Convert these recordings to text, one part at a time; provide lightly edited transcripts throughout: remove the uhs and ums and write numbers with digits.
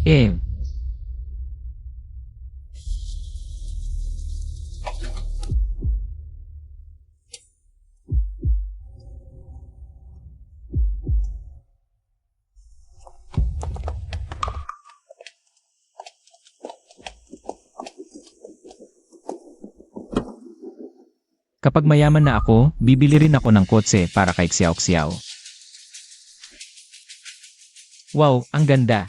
Eh, kapag mayaman na ako, bibili rin ako ng kotse para kay Xiao Xiao. Wow, ang ganda.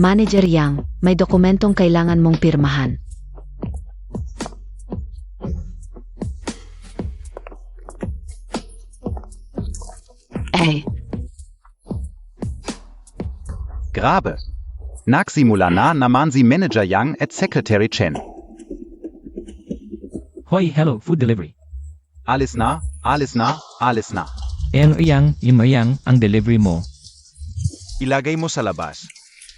Manager Yang, may dokumentong kailangan mong pirmahan. Eh, Grabe. Nagsimula naman si Manager Yang at Secretary Chen. Hoy, hello, food delivery. Alles na, alles na, alles na. Yang, ang delivery mo. Ilagay mo sa labas.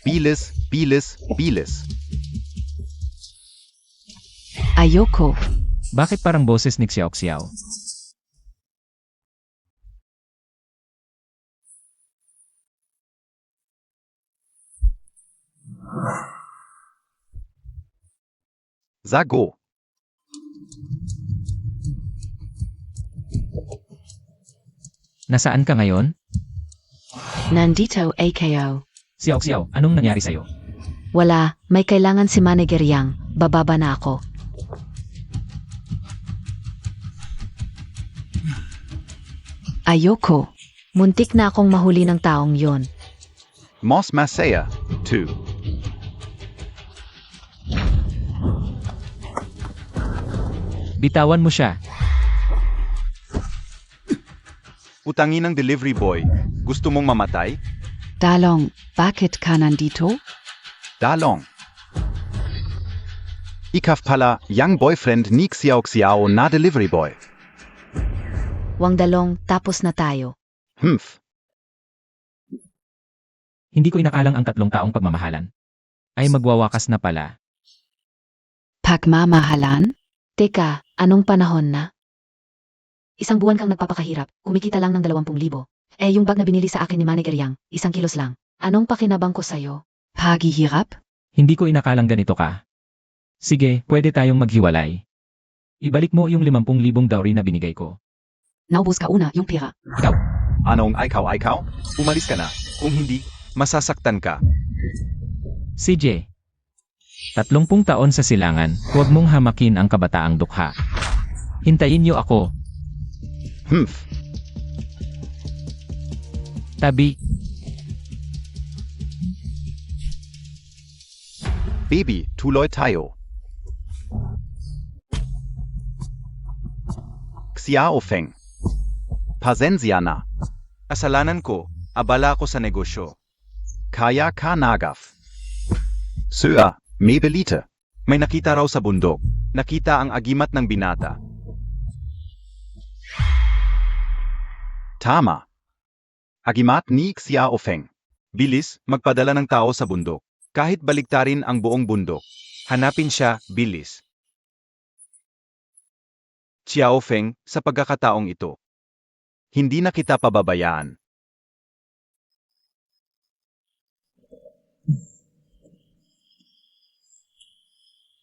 Bilis, bilis, bilis. ayoko. Bakit parang boses ni Xiao Xiao? Sago. Nasaan ka ngayon? Nandito AKO. Xiao Xiao, anong nangyari sa'yo? Wala, may kailangan si Manager Yang. Bababa na ako. Ayoko. Muntik na akong mahuli ng taong yon. Mos Masaya, 2. Bitawan mo siya. Utangin ng delivery boy. Gusto mong mamatay? Dalong, bakit ka nandito? Dalong. Ikaf pala, young boyfriend ni Xiao Xiao na delivery boy. Wang Dalong, tapos na tayo. Humph. Hindi ko inakalang ang 3 taong pagmamahalan ay magwawakas na pala. Pagmamahalan? Teka, anong panahon na? Isang buwan kang nagpapakahirap, kumikita lang ng 20,000. Yung bag na binili sa akin ni Manager Yang, 1 kilos lang. Anong pakinabang ko sa'yo? Paghihirap? Hindi ko inakalang ganito ka. Sige, pwede tayong maghiwalay. Ibalik mo yung 50,000 dowry na binigay ko. Naubos ka una yung pera. Ikaw, Anong ikaw? Umalis ka na. Kung hindi, masasaktan ka. CJ. 30 taon sa silangan, huwag mong hamakin ang kabataang dukha. Hintayin niyo ako. Humph. Tabi. Baby, tuloy tayo. Xiao Feng. Pasensya na. Kasalanan ko, abala ako sa negosyo. Kaya ka nagaf. Sir, may balita. May nakita raw sa bundok. Nakita ang agimat ng binata. Tama. Agimat ni Xiao Feng. Bilis, magpadala ng tao sa bundok. Kahit baliktarin ang buong bundok. Hanapin siya, bilis. Xiao Feng, sa pagkakataong ito. Hindi na kita pababayaan.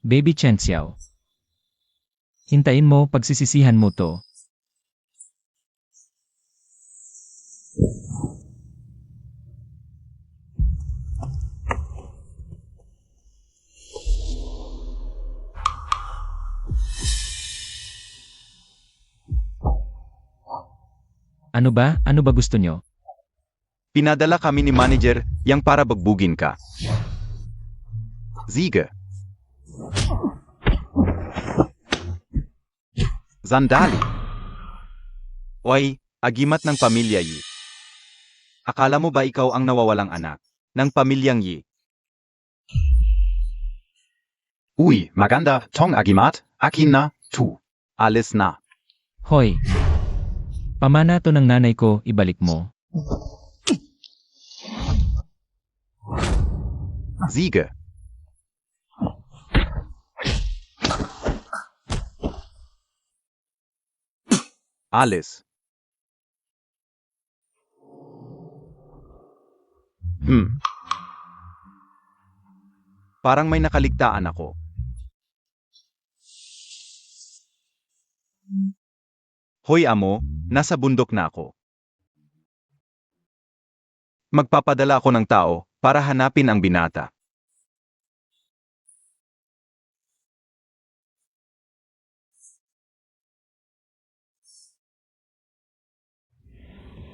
Baby Chen Xiao. Hintayin mo, pagsisisihan mo to. Ano ba? Ano ba gusto nyo? Pinadala kami ni manager yang para bagbugin ka. Siege. Sandali. Oy, agimat ng pamilya Yi. Akala mo ba ikaw ang nawawalang anak ng pamilyang Yi? Uy, maganda, tong agimat, akin na, tu. Alis na. Hoy, Pamana to ng nanay ko, ibalik mo. Siege. Alles. Parang may nakaligtaan ako. Hoy amo, nasa bundok na ako. Magpapadala ako ng tao para hanapin ang binata.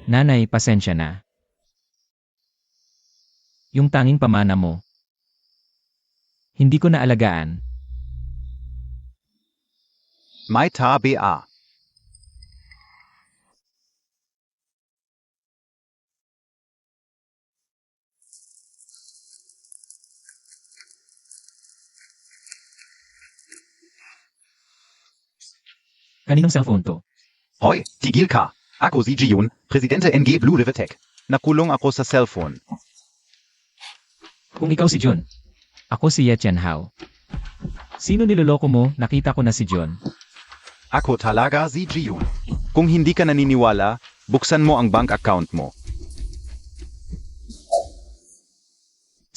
Nanay, pasensya na. Yung tanging pamana mo. Hindi ko na alagaan. May tabi a. Kaninong cellphone to? Hoy, tigil ka. Ako si Jiyun, Presidente NG Blue River Tech. Nakulong ako sa cellphone. Kung ikaw si John. Ako si Ye Chen Hao. Sino niloloko mo? Nakita ko na si John. Ako talaga si Jiyun. Kung hindi ka naniniwala, buksan mo ang bank account mo.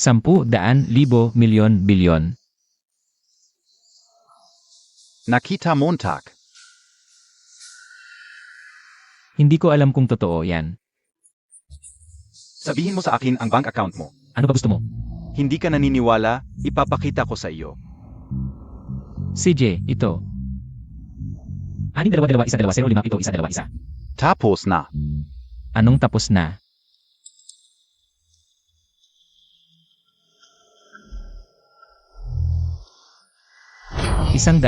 10, 100, 1,000, milyon, bilyon. Nakita Montag. Hindi ko alam kung totoo yan. Sabihin mo sa akin ang bank account mo. Ano ba gusto mo? Hindi ka naniniwala, ipapakita ko sa iyo. CJ, ito. 6-2-2-1-0-5 ito 1-2-1. Tapos na. Anong tapos na? $100,000.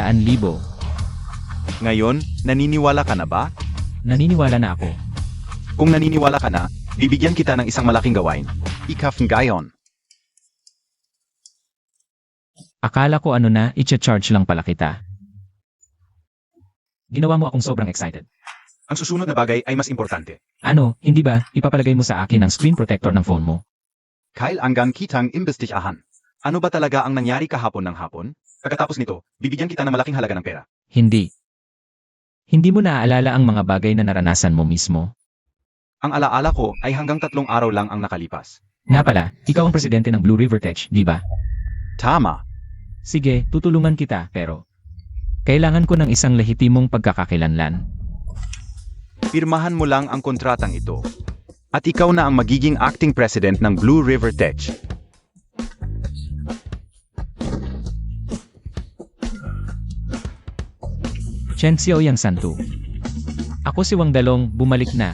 Ngayon, naniniwala ka na ba? Naniniwala na ako. Kung naniniwala ka na, bibigyan kita ng isang malaking gawain. Ikaf ngayon. Akala ko ano na, i-charge lang pala kita. Ginawa mo akong sobrang excited. Ang susunod na bagay ay mas importante. Ano, hindi ba, ipapalagay mo sa akin ang screen protector ng phone mo? Kyle anggang kitang imbestigahan. Ano ba talaga ang nangyari kahapon ng hapon? Pagkatapos nito, bibigyan kita ng malaking halaga ng pera. Hindi. Hindi mo naaalala ang mga bagay na naranasan mo mismo? Ang alaala ko ay hanggang 3 araw lang ang nakalipas. Nga pala, ikaw ang presidente ng Blue River Tech, di ba? Tama. Sige, tutulungan kita, pero kailangan ko ng isang lehitimong pagkakakilanlan. Pirmahan mo lang ang kontratang ito. At ikaw na ang magiging acting president ng Blue River Tech. Chen Xiaoyang Santu. Ako si Wang Dalong, bumalik na.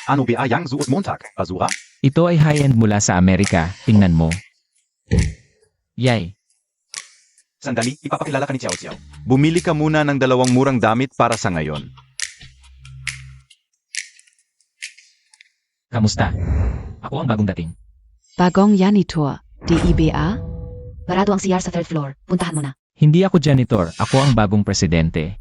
Ano ba yang suot Montag, Basura? Ito ay high-end mula sa Amerika, tingnan mo. Yay. Sandali, ipapakilala ka ni Xiao Xiao. Bumili ka muna ng 2 murang damit para sa ngayon. Kamusta? Ako ang bagong dating. Bagong janitor, DIBA? Barado ang CR sa 3rd floor, puntahan mo na. Hindi ako janitor, ako ang bagong presidente.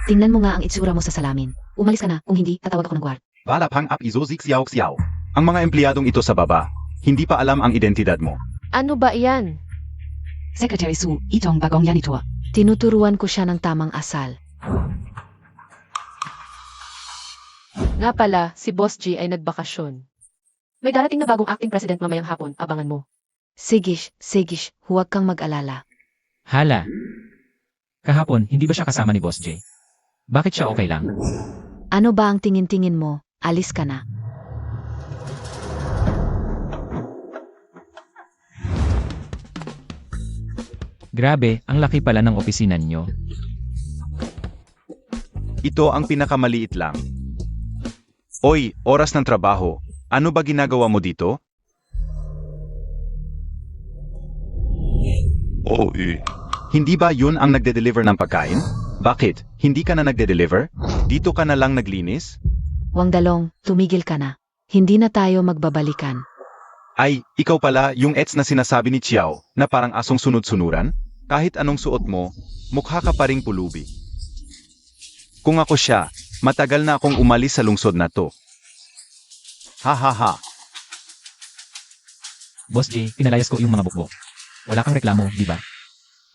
Tingnan mo nga ang itsura mo sa salamin. Umalis ka na, kung hindi, tatawag ako ng guard. Wala pang up izozik Xiao Xiao. Ang mga empleyadong ito sa baba, hindi pa alam ang identidad mo. Ano ba yan? Secretary Su, itong bagong janitor. Tinuturuan ko siya ng tamang asal. Nga pala, si Boss G ay nagbakasyon. May darating na bagong acting president mamayang hapon, abangan mo. Sigish, huwag kang mag-alala. Hala. Kahapon, hindi ba siya kasama ni Boss J? Bakit siya okay lang? Ano ba ang tingin-tingin mo? Alis ka na. Grabe, ang laki pala ng opisina niyo. Ito ang pinakamaliit lang. Oy, oras ng trabaho. Ano ba ginagawa mo dito? Hindi ba yun ang nagde-deliver ng pagkain? Bakit? Hindi ka na nagde-deliver? Dito ka na lang naglinis? Wang Dalong, tumigil ka na. Hindi na tayo magbabalikan. Ay, ikaw pala yung ets na sinasabi ni Chiao na parang asong sunod-sunuran? Kahit anong suot mo, mukha ka pa ring pulubi. Kung ako siya, matagal na akong umalis sa lungsod na to. Ha ha ha. Boss J, pinalayas ko yung mga bukbok. Wala kang reklamo, di ba?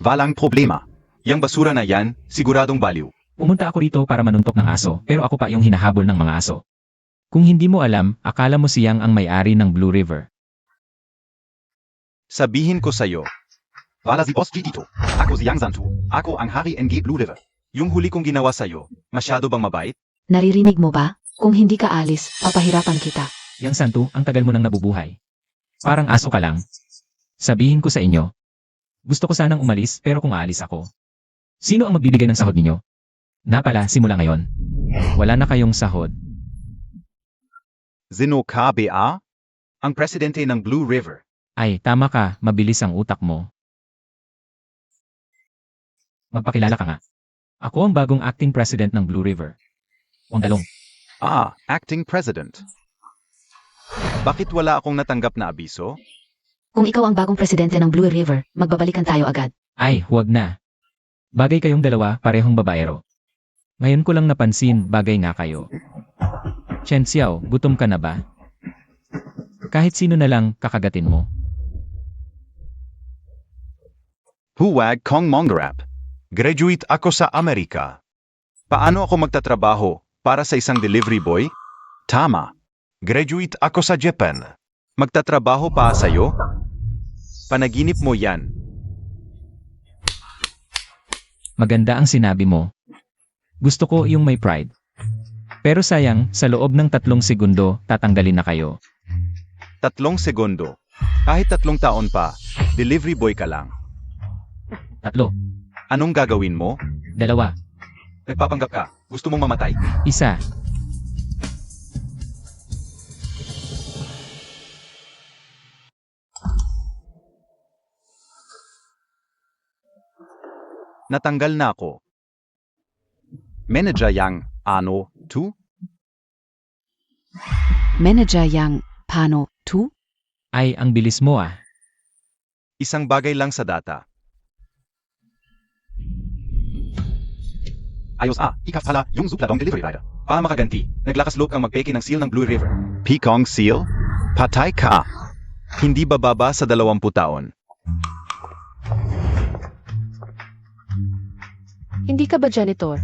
Walang problema. Yang basura na yan, siguradong baliw. Pumunta ako rito para manuntok ng aso, pero ako pa yung hinahabol ng mga aso. Kung hindi mo alam, akala mo siyang ang may-ari ng Blue River. Sabihin ko sa'yo. Wala si Boss G dito. Ako si Yang Zantu. Ako ang Hari NG Blue River. Yung huli kong ginawa sa'yo, masyado bang mabait? Naririnig mo ba? Kung hindi ka alis, papahirapan kita. Yang Santu, ang tagal mo nang nabubuhay. Parang aso ka lang. Sabihin ko sa inyo. Gusto ko sanang umalis, pero kung aalis ako. Sino ang magbibigay ng sahod ninyo? Na pala, simula ngayon. Wala na kayong sahod. Zino KBA? Ang presidente ng Blue River. Ay, tama ka, mabilis ang utak mo. Magpakilala ka nga. Ako ang bagong acting president ng Blue River. Wang Dalong. Ah, acting president. Bakit wala akong natanggap na abiso? Kung ikaw ang bagong presidente ng Blue River, magbabalikan tayo agad. Ay, huwag na. Bagay kayong dalawa, parehong babaero. Ngayon ko lang napansin, bagay nga kayo. Chen Xiao, gutom ka na ba? Kahit sino na lang, kakagatin mo. Huwag kong mongrap. Graduate ako sa Amerika. Paano ako magtatrabaho para sa isang delivery boy? Tama. Graduate ako sa Japan. Magtatrabaho pa sa'yo? Panaginip mo yan. Maganda ang sinabi mo. Gusto ko yung may pride. Pero sayang, sa loob ng 3 segundo, tatanggalin na kayo. 3 segundo. Kahit 3 taon pa, delivery boy ka lang. 3, Anong gagawin mo? 2, Nagpapanggap ka. Gusto mong mamatay? 1. Natanggal na ako. Manager yang, ano, tu? Manager yang Pano 2? Ay, ang bilis mo ah. Isang bagay lang sa data. Ayos ikaw pala yung Zupladong delivery rider. Para makaganti, naglakas loob kang magpeke ng seal ng Blue River. Pikong seal? Patay ka. Hindi bababa sa 20 taon. Hindi ka ba janitor?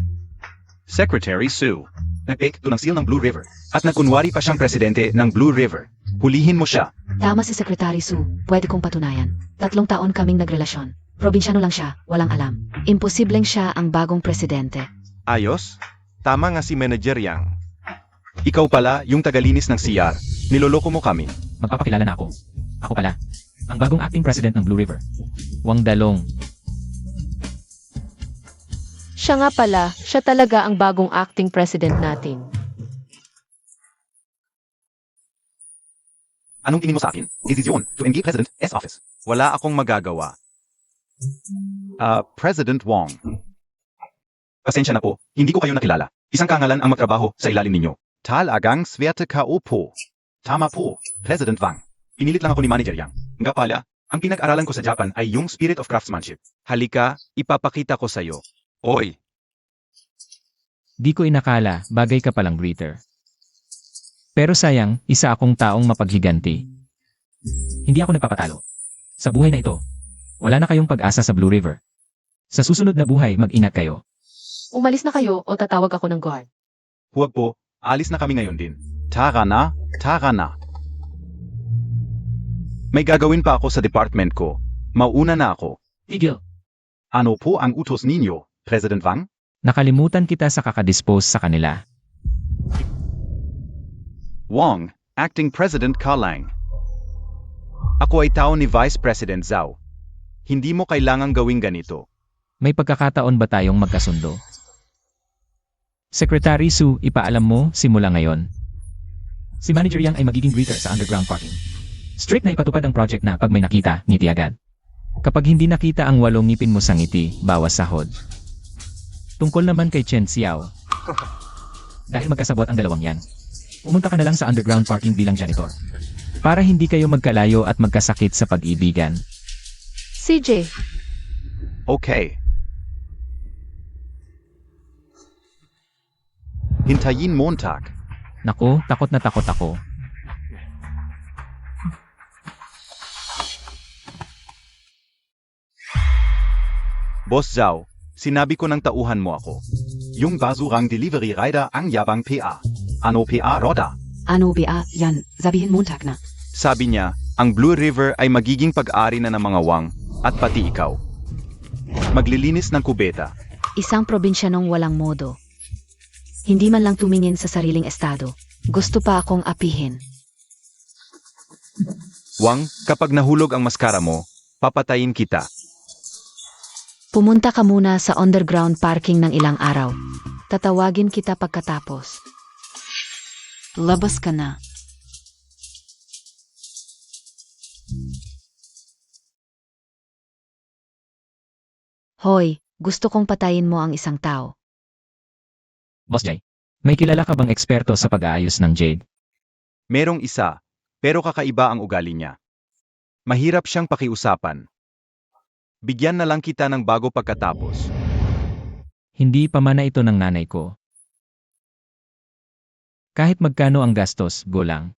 Secretary Sue. Nagpeke doon ng seal ng Blue River. At nagkunwari pa siyang presidente ng Blue River. Hulihin mo siya. Tama si Secretary Sue, pwede kong patunayan. 3 taon kaming nagrelasyon. Probinsyano lang siya, walang alam. Imposibleng siya ang bagong presidente. Ayos? Tama nga si Manager Yang. Ikaw pala yung tagalinis ng CR. Niloloko mo kami. Magpapakilala na ako. Ako pala, ang bagong acting president ng Blue River. Wang Dalong. Siya nga pala, siya talaga ang bagong acting president natin. Anong tingin mo sa akin? Desisyon to engage President S office. Wala akong magagawa. President Wong. Pasensya na po, hindi ko kayo nakilala. Isang kangalan ang magtrabaho sa ilalim ninyo. Talagang swerte ka po. Tama po, President Wang. Pinilit lang ako ni Manager Yang. Nga pala, ang pinag-aralan ko sa Japan ay yung spirit of craftsmanship. Halika, ipapakita ko sa'yo. Oy, Di ko inakala, bagay ka palang greeter. Pero sayang, isa akong taong mapaghiganti. Hindi ako nagpapatalo. Sa buhay na ito, wala na kayong pag-asa sa Blue River. Sa susunod na buhay, mag-ingat kayo. Umalis na kayo o tatawag ako ng guard. huwag po, alis na kami ngayon din. Tara na, tara na. May gagawin pa ako sa department ko. Mauna na ako. Tigil. Ano po ang utos ninyo, President Wang? Nakalimutan kita sa kakadispose sa kanila. Wong, Acting President ka lang. Ako ay tao ni Vice President Zhao. Hindi mo kailangang gawing ganito. May pagkakataon ba tayong magkasundo? Secretary Sue, ipaalam mo, simula ngayon. Si Manager Yang ay magiging greeter sa underground parking. Strict na ipatupad ang project na pag may nakita, ngiti agad. Kapag hindi nakita ang 8 ngipin mo sa ngiti, bawas sahod. Tungkol naman kay Chen Xiao. Dahil magkasabot ang dalawang yan. Pumunta ka na lang sa underground parking bilang janitor. Para hindi kayo magkalayo at magkasakit sa pag-ibigan. CJ, Okay. Hintayin Montag. Naku, takot na takot ako. Boss Zhao, sinabi ko ng tauhan mo ako. Yung basurang delivery rider ang yabang PA. Ano PA Roda? Ano ba yan? Sabihin Montag na. Sabi niya, ang Blue River ay magiging pag-ari na ng mga wang, at pati ikaw. Maglilinis ng kubeta. Isang probinsya nung walang modo. Hindi man lang tumingin sa sariling estado. Gusto pa akong apihin. Wang, kapag nahulog ang maskara mo, papatayin kita. Pumunta ka muna sa underground parking ng ilang araw. Tatawagin kita pagkatapos. Labas ka na. Hoy, gusto kong patayin mo ang isang tao. Boss Jay, may kilala ka bang eksperto sa pag-aayos ng jade? Merong isa, pero kakaiba ang ugali niya. Mahirap siyang pakiusapan. Bigyan na lang kita ng bago pagkatapos. Hindi pa mana ito ng nanay ko. Kahit magkano ang gastos, go lang.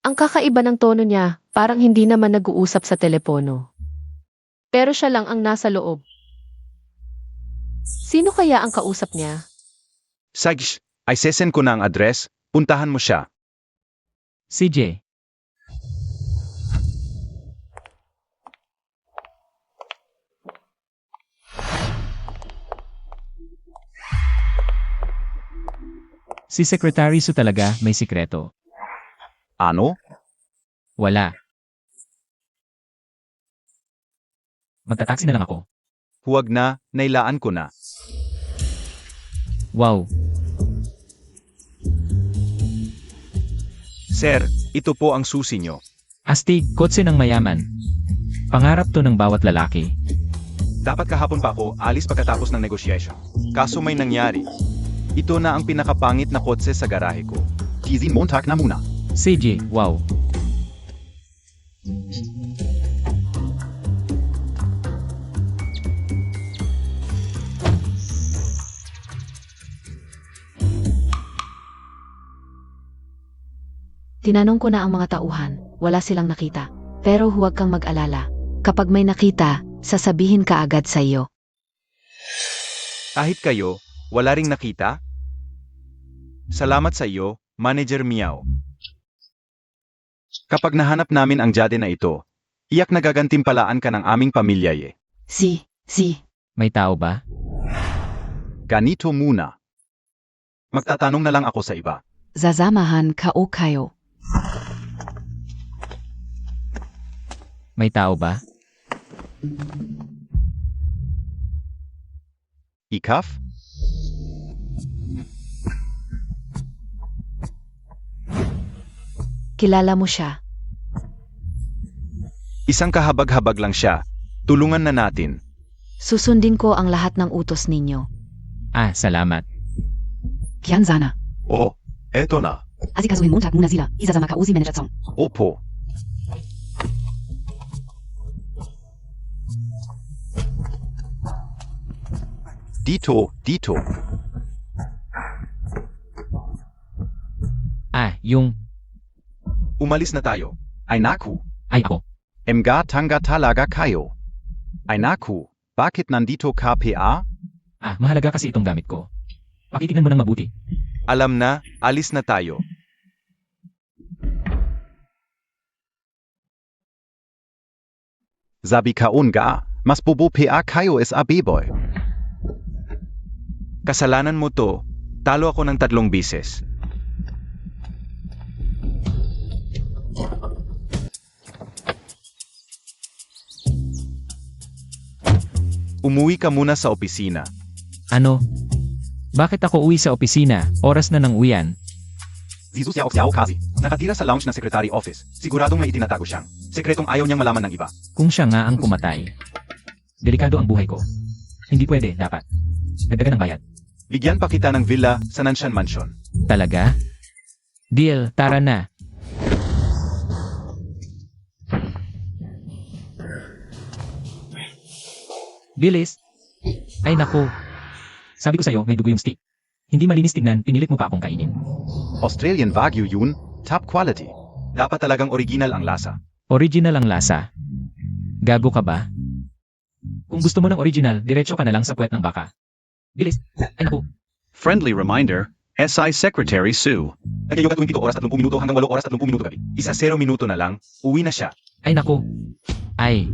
ang kakaiba ng tono niya, parang hindi naman nag-uusap sa telepono. Pero siya lang ang nasa loob. Sino kaya ang kausap niya? Sagish, ay sesend ko na ang address, puntahan mo siya. CJ, si Secretary Su talaga may sikreto. Ano? Wala. Magtataksi na lang ako. Huwag na, nailaan ko na. Wow, Sir, ito po ang susi nyo. astig, kotse ng mayaman. Pangarap to ng bawat lalaki. Dapat kahapon pa ako alis pagkatapos ng negotiation. Kaso may nangyari. Ito na ang pinakapangit na kotse sa garahe ko. Tizin Montag na muna. CJ, wow. Tinanong ko na ang mga tauhan, wala silang nakita. Pero huwag kang mag-alala. Kapag may nakita, sasabihin ka agad sa iyo. Kahit kayo, wala ring nakita? Salamat sa iyo, Manager Miao. Kapag nahanap namin ang jade na ito, iyak na gagantimpalaan ka ng aming pamilya ye. Si. May tao ba? Ganito muna. Magtatanong na lang ako sa iba. Zazamahan ka o kayo. May tao ba? Ikaf? Kilala mo siya. Isang kahabag-habag lang siya. Tulungan na natin. Susundin ko ang lahat ng utos ninyo. Ah, salamat. Kian sana. Oh, eto na. Asikasuhin Montag muna sila. Izazama ka uzi manager song. Opo. Dito. Ah, yung... Umalis na tayo. Ay naku. Ay ako. Mga tanga talaga kayo. Ay naku. Bakit nandito ka PA? Ah, mahalaga kasi itong gamit ko. Pakitignan mo ng mabuti. Alam na, alis na tayo. Sabi kaon ga, mas bobo PA kayo is a B-boy. Kasalanan mo to, talo ako ng 3 bises. Umuwi ka muna sa opisina. Ano? Bakit ako uwi sa opisina? Oras na ng uwian. Zizu Xiao kasi. Nakatira sa lounge ng secretary office. Siguradong may itinatago siyang. Sekretong ayaw niyang malaman ng iba. Kung siya nga ang pumatay. Delikado ang buhay ko. Hindi pwede, dapat. Dagdagan ng bayad. Bigyan pa kita ng villa sa Nanshan Mansion. Talaga? Deal, tara na. Bilis! Ay nako! Sabi ko sa'yo, may dugo yung steak. Hindi malinis tignan, pinilit mo pa akong kainin. Australian Wagyu yun, top quality. Dapat talagang original ang lasa. Original ang lasa. Gago ka ba? Kung gusto mo ng original, diretso ka na lang sa puwet ng baka. Bilis! Ay nako! Friendly reminder, SI Secretary Sue. Nagyayugat tuwing 7 oras 30 minuto hanggang 8 oras 30 minuto gabi. Isa 0 minuto na lang, uwi na siya. Ay nako! Ay!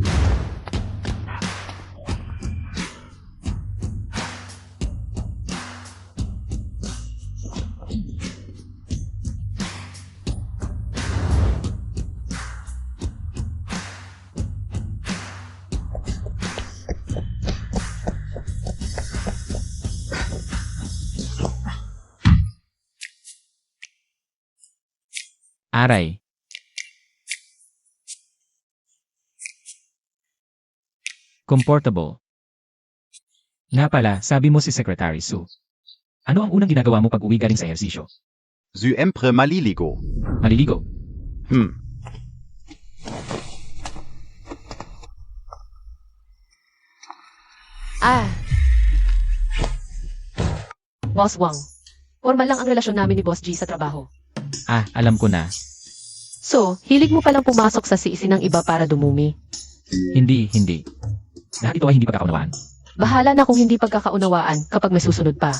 Aray! Comfortable. Nga pala, sabi mo si Secretary Sue. Ano ang unang ginagawa mo pag uwi galing sa ehersisyo? Syempre maliligo. Maliligo. Boss Wang. Formal lang ang relasyon namin ni Boss G sa trabaho. Ah, alam ko na. So, hilig mo palang pumasok sa siisi ng iba para dumumi. Hindi. Lahat ito ay hindi pagkakaunawaan. Bahala na kung hindi pagkakaunawaan kapag may susunod pa.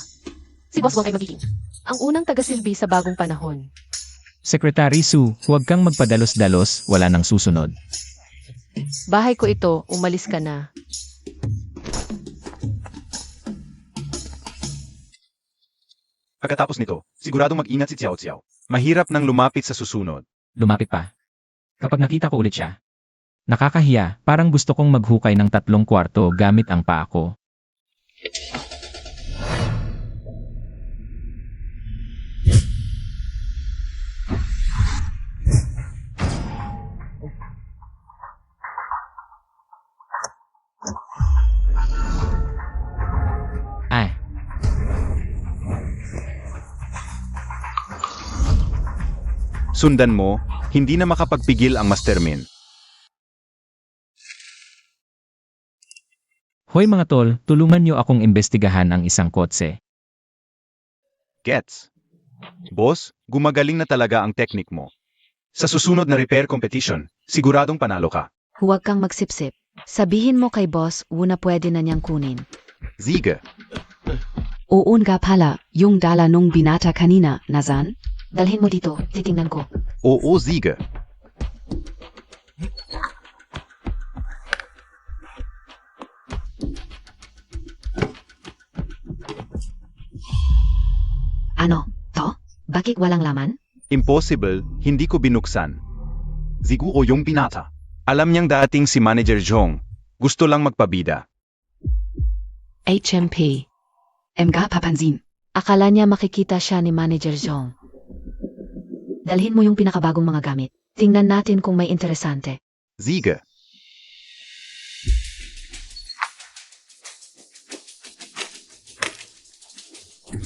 Si Boss Wang ay magiging ang unang tagasilbi sa bagong panahon. Secretary Sue, huwag kang magpadalos-dalos, wala nang susunod. Bahay ko ito, umalis ka na. Pagkatapos nito, siguradong mag-ingat si Xiao Xiao. Mahirap nang lumapit sa susunod. Lumapit pa. Kapag nakita ko ulit siya. Nakakahiya, parang gusto kong maghukay ng 3 kwarto gamit ang paa ko. Ay, Sundan mo, hindi na makapagpigil ang Mastermin. hoy mga tol, tulungan niyo akong imbestigahan ang isang kotse. Gets? Boss, gumagaling na talaga ang teknik mo. Sa susunod na repair competition, siguradong panalo ka. Huwag kang magsipsip. Sabihin mo kay boss, una pwede na niyang kunin. Siege. Oo nga pala, yung dala nung binata kanina, Nazan? Dalhin mo dito, titingnan ko. Oo, Siege. Ano, to? Bakit walang laman? Impossible, hindi ko binuksan. Siguro yung binata. Alam niyang dating si Manager Jong. Gusto lang magpabida. HMP. Mga papansin. Akala niya makikita siya ni Manager Zhong. Dalhin mo yung pinakabagong mga gamit. Tingnan natin kung may interesante. Siege.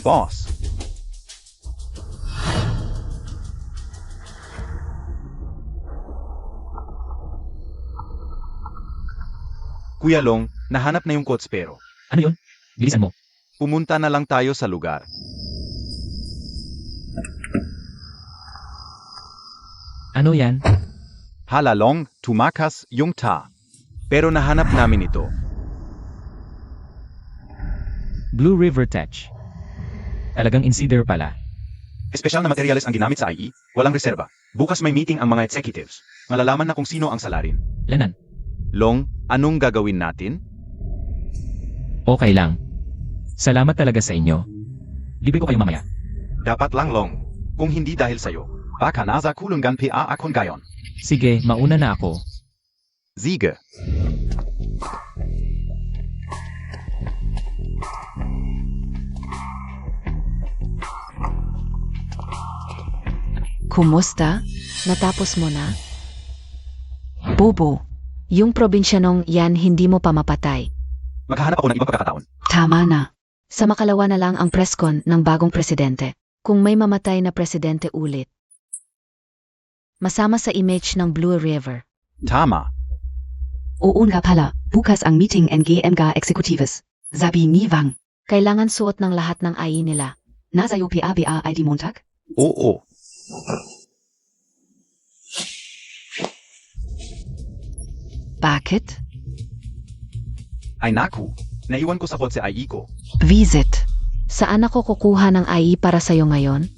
Boss. Kuya Long, nahanap na yung kotspero. Ano yun? Bilisan mo. Pumunta na lang tayo sa lugar. Ano yan? Halalong, tumakas yung ta. Pero nahanap namin ito. Blue River Tech. Talagang insider pala. Espesyal na materyales ang ginamit sa IE, walang reserba. Bukas may meeting ang mga executives. Malalaman na kung sino ang salarin. Lanan. Long, anong gagawin natin? Okay lang. Salamat talaga sa inyo. Libre ko kayo mamaya. Dapat lang Long. Kung hindi dahil sa'yo, baka nasa kulungan pa akong gayon. Sige, mauna na ako. Siege. Kumusta? Natapos mo na? Bobo. Yung probinsya nung yan hindi mo pa mapatay. Maghahanap ako ng ibang pagkakataon. Tama na. Sa makalawa na lang ang presscon ng bagong presidente. Kung may mamatay na presidente ulit. Masama sa image ng Blue River. Tama. Oo nga pala, Bukas ang meeting NGMGA Executives. Sabi ni Wang. Kailangan suot ng lahat ng AI nila. Nasa iyo PABA ID Montag? Oo. Bakit? Ay naku, naiwan ko sa kotse ay ko. Visit. Saan ako kukuha ng AI para sa'yo ngayon?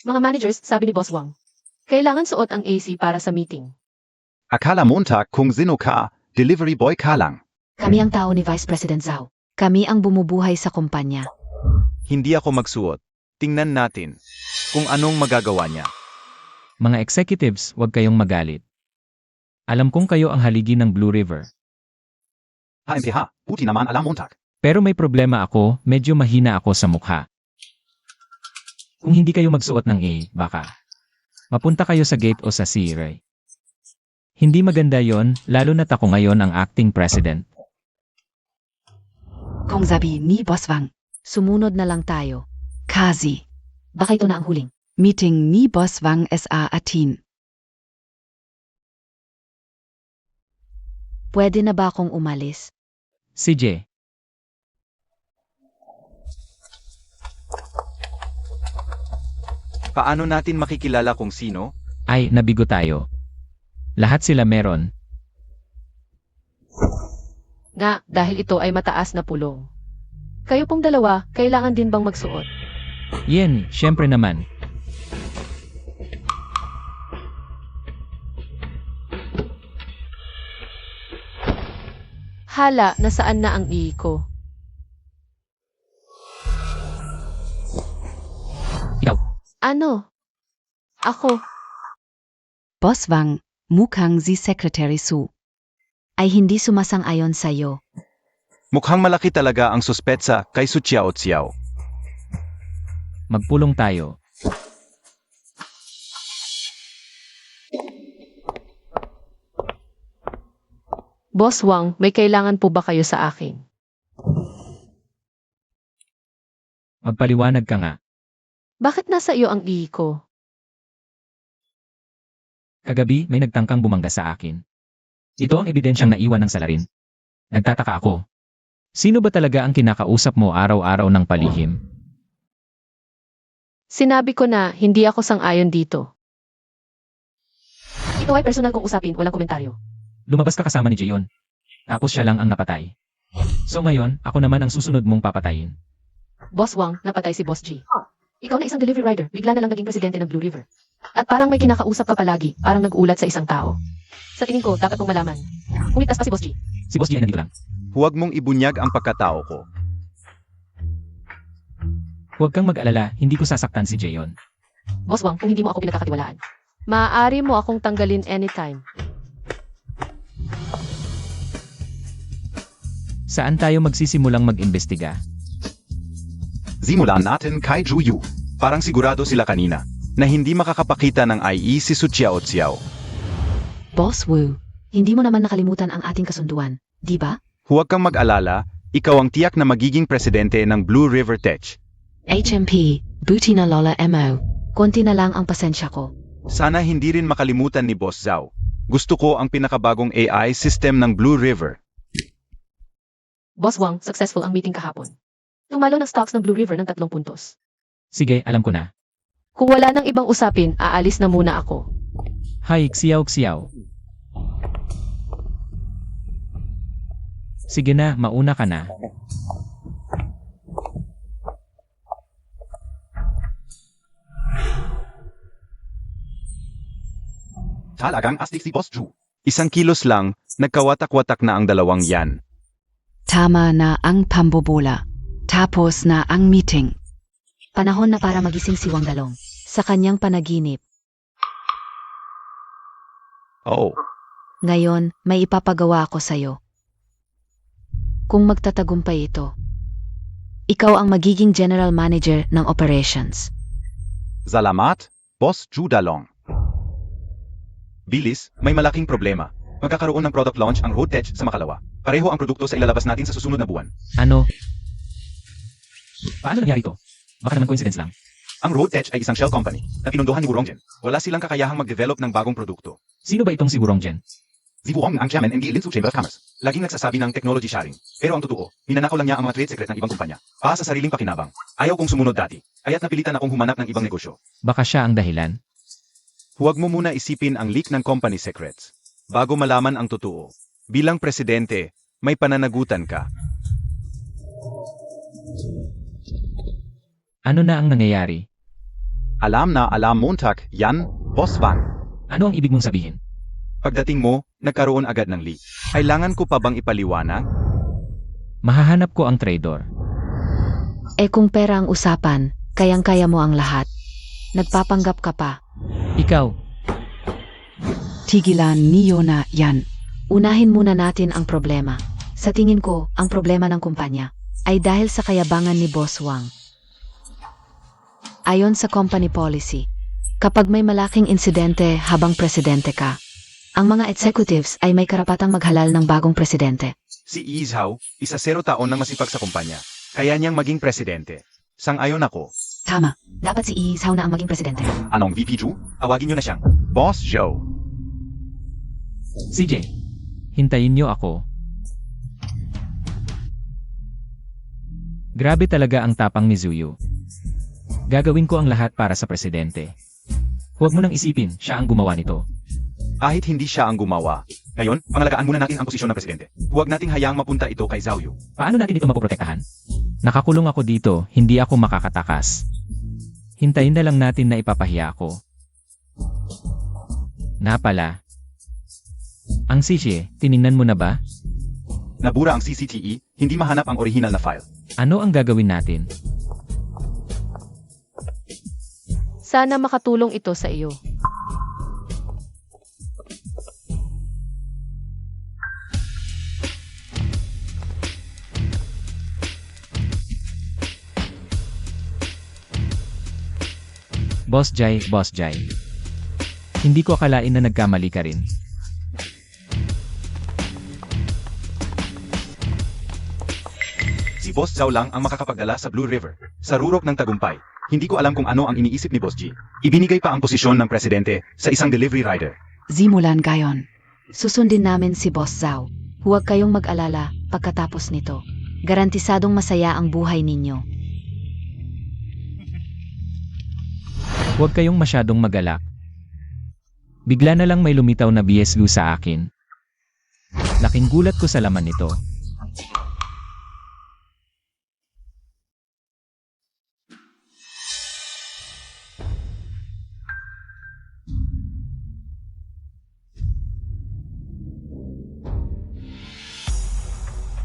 Mga managers, sabi ni Boss Wang. Kailangan suot ang AC para sa meeting. Akala Montag kung sino ka, delivery boy ka lang. Kami ang tao ni Vice President Zhao. Kami ang bumubuhay sa kumpanya. Hindi ako magsuot. Tingnan natin kung anong magagawa niya. Mga executives, huwag kayong magalit. Alam kong kayo ang haligi ng Blue River. HMPH, buti naman alam Montag. Pero may problema ako, medyo mahina ako sa mukha. Kung hindi kayo magsuot ng A, baka mapunta kayo sa gate o sa C-Ray. Hindi maganda yon, lalo na't ako ngayon ang acting president. Kung sabi ni Boss Wang. Sumunod na lang tayo. Kasi. Baka ito na ang huling. Meeting ni Boss Wang SA Atin. Pwede na ba akong umalis? CJ, Paano natin makikilala kung sino? ay nabigo tayo. Lahat sila meron. Nga, dahil ito ay mataas na pulong. Kayo pong dalawa, kailangan din bang magsuot? Yen, syempre naman. Hala, nasaan na ang i ko? Ikaw, Ano? Ako. Boss Wang, mukhang si Secretary Su. Ay hindi sumasang-ayon sa'yo. Mukhang malaki talaga ang suspetsa kay Su Chiao Xiao. magpulong tayo. Boss Wang, may kailangan po ba kayo sa akin? Magpaliwanag ka nga. Bakit nasa iyo ang i ko? Kagabi, may nagtangkang bumangga sa akin. Ito ang ebidensyang naiwan ng salarin. Nagtataka ako. Sino ba talaga ang kinakausap mo araw-araw ng palihim? Sinabi ko na, hindi ako sang-ayon dito. Ito ay personal kong usapin, walang komentaryo. Lumabas ka kasama ni Jayon. Tapos siya lang ang napatay. So ngayon, ako naman ang susunod mong papatayin. Boss Wang, napatay si Boss G. Ikaw na isang delivery rider, bigla na lang naging presidente ng Blue River. At parang may kinakausap ka palagi, parang nag-uulat sa isang tao. Sa tingin ko, dapat mong malaman. Kung ligtas pa si Boss G. Si Boss G ay nandito lang. Huwag mong ibunyag ang pagkatao ko. Huwag kang mag-alala, hindi ko sasaktan si Jayon. Boss Wang, kung hindi mo ako pinagkakatiwalaan. Maaari mo akong tanggalin anytime. Saan tayo magsisimulang mag-imbestiga? Simulan natin kay Juyu. Parang sigurado sila kanina na hindi makakapakita ng IE si Su Chiao Xiao. Boss Wu. Hindi mo naman nakalimutan ang ating kasunduan, di ba? Huwag kang mag-alala, ikaw ang tiyak na magiging presidente ng Blue River Tech. HMP, buti na Lola MO. Konti na lang ang pasensya ko. Sana hindi rin makalimutan ni Boss Zhao. Gusto ko ang pinakabagong AI system ng Blue River. Boss Wang, successful ang meeting kahapon. Tumalo ng stocks ng Blue River ng 3 puntos. Sige, alam ko na. Kung wala nang ibang usapin, aalis na muna ako. Hi, Xiao. Sige na, mauna ka na. Talagang astig si Boss Ju. Isang kilos lang, nagkawatak-watak na ang dalawang yan. Tama na ang pambobola. Tapos na ang meeting. Panahon na para magising si Wang Dalong sa kanyang panaginip. Oo. Ngayon, may ipapagawa ako sa'yo. Kung magtatagumpay ito, ikaw ang magiging general manager ng operations. Salamat, Boss Ju Dalong. Bilis, may malaking problema. Magkakaroon ng product launch ang Road Tech sa Makalawa. Pareho ang produkto sa ilalabas natin sa susunod na buwan. Ano? Paano nangyari ito? Baka naman coincidence lang. Ang Road Tech ay isang shell company na pinunduhan ni Wurongjen. Wala silang kakayahang mag-develop ng bagong produkto. Sino ba itong si Wurongjen? Si Wurong ang chairman ng Linsu Chamber of Commerce. Laging nagsasabi ng technology sharing. Pero ang totoo, ninanakaw lang niya ang mga trade secret ng ibang kumpanya. Para sa sariling pakinabang. Ayaw kong sumunod dati. Kaya't napilitan akong humanap ng ibang negosyo. Baka siya ang dahilan. Huwag mo muna isipin ang leak ng company secrets. Bago malaman ang totoo. Bilang presidente, may pananagutan ka. Ano na ang nangyayari? Alam na alam Montag, yan, Boss Wang. Ano ang ibig mong sabihin? Pagdating mo, nagkaroon agad ng leak. Kailangan ko pa bang ipaliwanag? Mahahanap ko ang trader. Kung pera ang usapan, kayang-kaya mo ang lahat. Nagpapanggap ka pa. Ikaw, Tigilan niyo na yan. Unahin muna natin ang problema. Sa tingin ko, ang problema ng kumpanya ay dahil sa kayabangan ni Boss Wang. Ayon sa company policy, kapag may malaking insidente habang presidente ka, ang mga executives ay may karapatang maghalal ng bagong presidente. Si Yi Zhao, 0 taon nang masipag sa kumpanya. Kaya niyang maging presidente. Sang-ayon ako. Tama, dapat si Yi Zhao na ang maging presidente. Anong VP Zhu? Awagin niyo na siyang Boss Joe. CJ, hintayin niyo ako. Grabe talaga ang tapang ni Zuyu. Gagawin ko ang lahat para sa presidente. Huwag mo nang isipin, siya ang gumawa nito. Kahit hindi siya ang gumawa. Ngayon, pangalagaan muna natin ang posisyon ng presidente. Huwag nating hayaang mapunta ito kay Zhao Yu. Paano natin ito mapoprotektahan? Nakakulong ako dito, hindi ako makakatakas. Hintayin na lang natin na ipapahiya ako. Napala. Ang sisye, tiningnan mo na ba? Nabura ang CCTE, hindi mahanap ang original na file. Ano ang gagawin natin? Sana makatulong ito sa iyo. Boss Jai. Hindi ko akalain na nagkamali ka rin. Si Boss Zhao lang ang makakapagdala sa Blue River, sa rurok ng tagumpay. Hindi ko alam kung ano ang iniisip ni Boss G. Ibinigay pa ang posisyon ng presidente sa isang delivery rider. Simulan gayon. Susundin namin si Boss Zhao. Huwag kayong mag-alala pagkatapos nito. Garantisadong masaya ang buhay ninyo. Huwag kayong masyadong magalak. Bigla na lang may lumitaw na BSU sa akin. Laking gulat ko sa laman nito.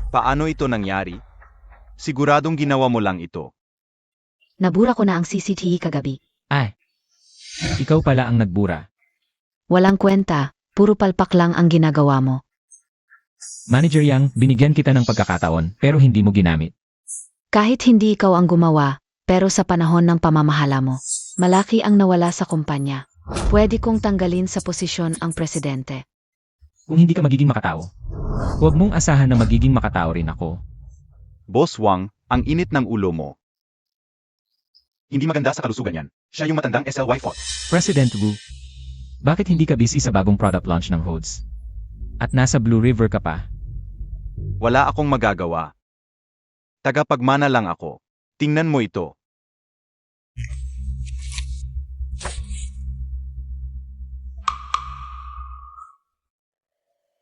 Paano ito nangyari? Siguradong ginawa mo lang ito. Nabura ko na ang CCTV kagabi. Ay, ikaw pala ang nagbura. Walang kwenta, puro palpak lang ang ginagawa mo. Manager Yang, binigyan kita ng pagkakataon pero hindi mo ginamit. Kahit hindi ikaw ang gumawa, pero sa panahon ng pamamahala mo, malaki ang nawala sa kumpanya. Pwede kong tanggalin sa posisyon ang presidente. Kung hindi ka magiging makatao, huwag mong asahan na magiging makatao rin ako. Boss Wang, ang init ng ulo mo. Hindi maganda sa kalusugan yan. Siya yung matandang SLY4. President Wu, bakit hindi ka busy sa bagong product launch ng Hodes? At nasa Blue River ka pa? Wala akong magagawa. Tagapagmana lang ako. Tingnan mo ito.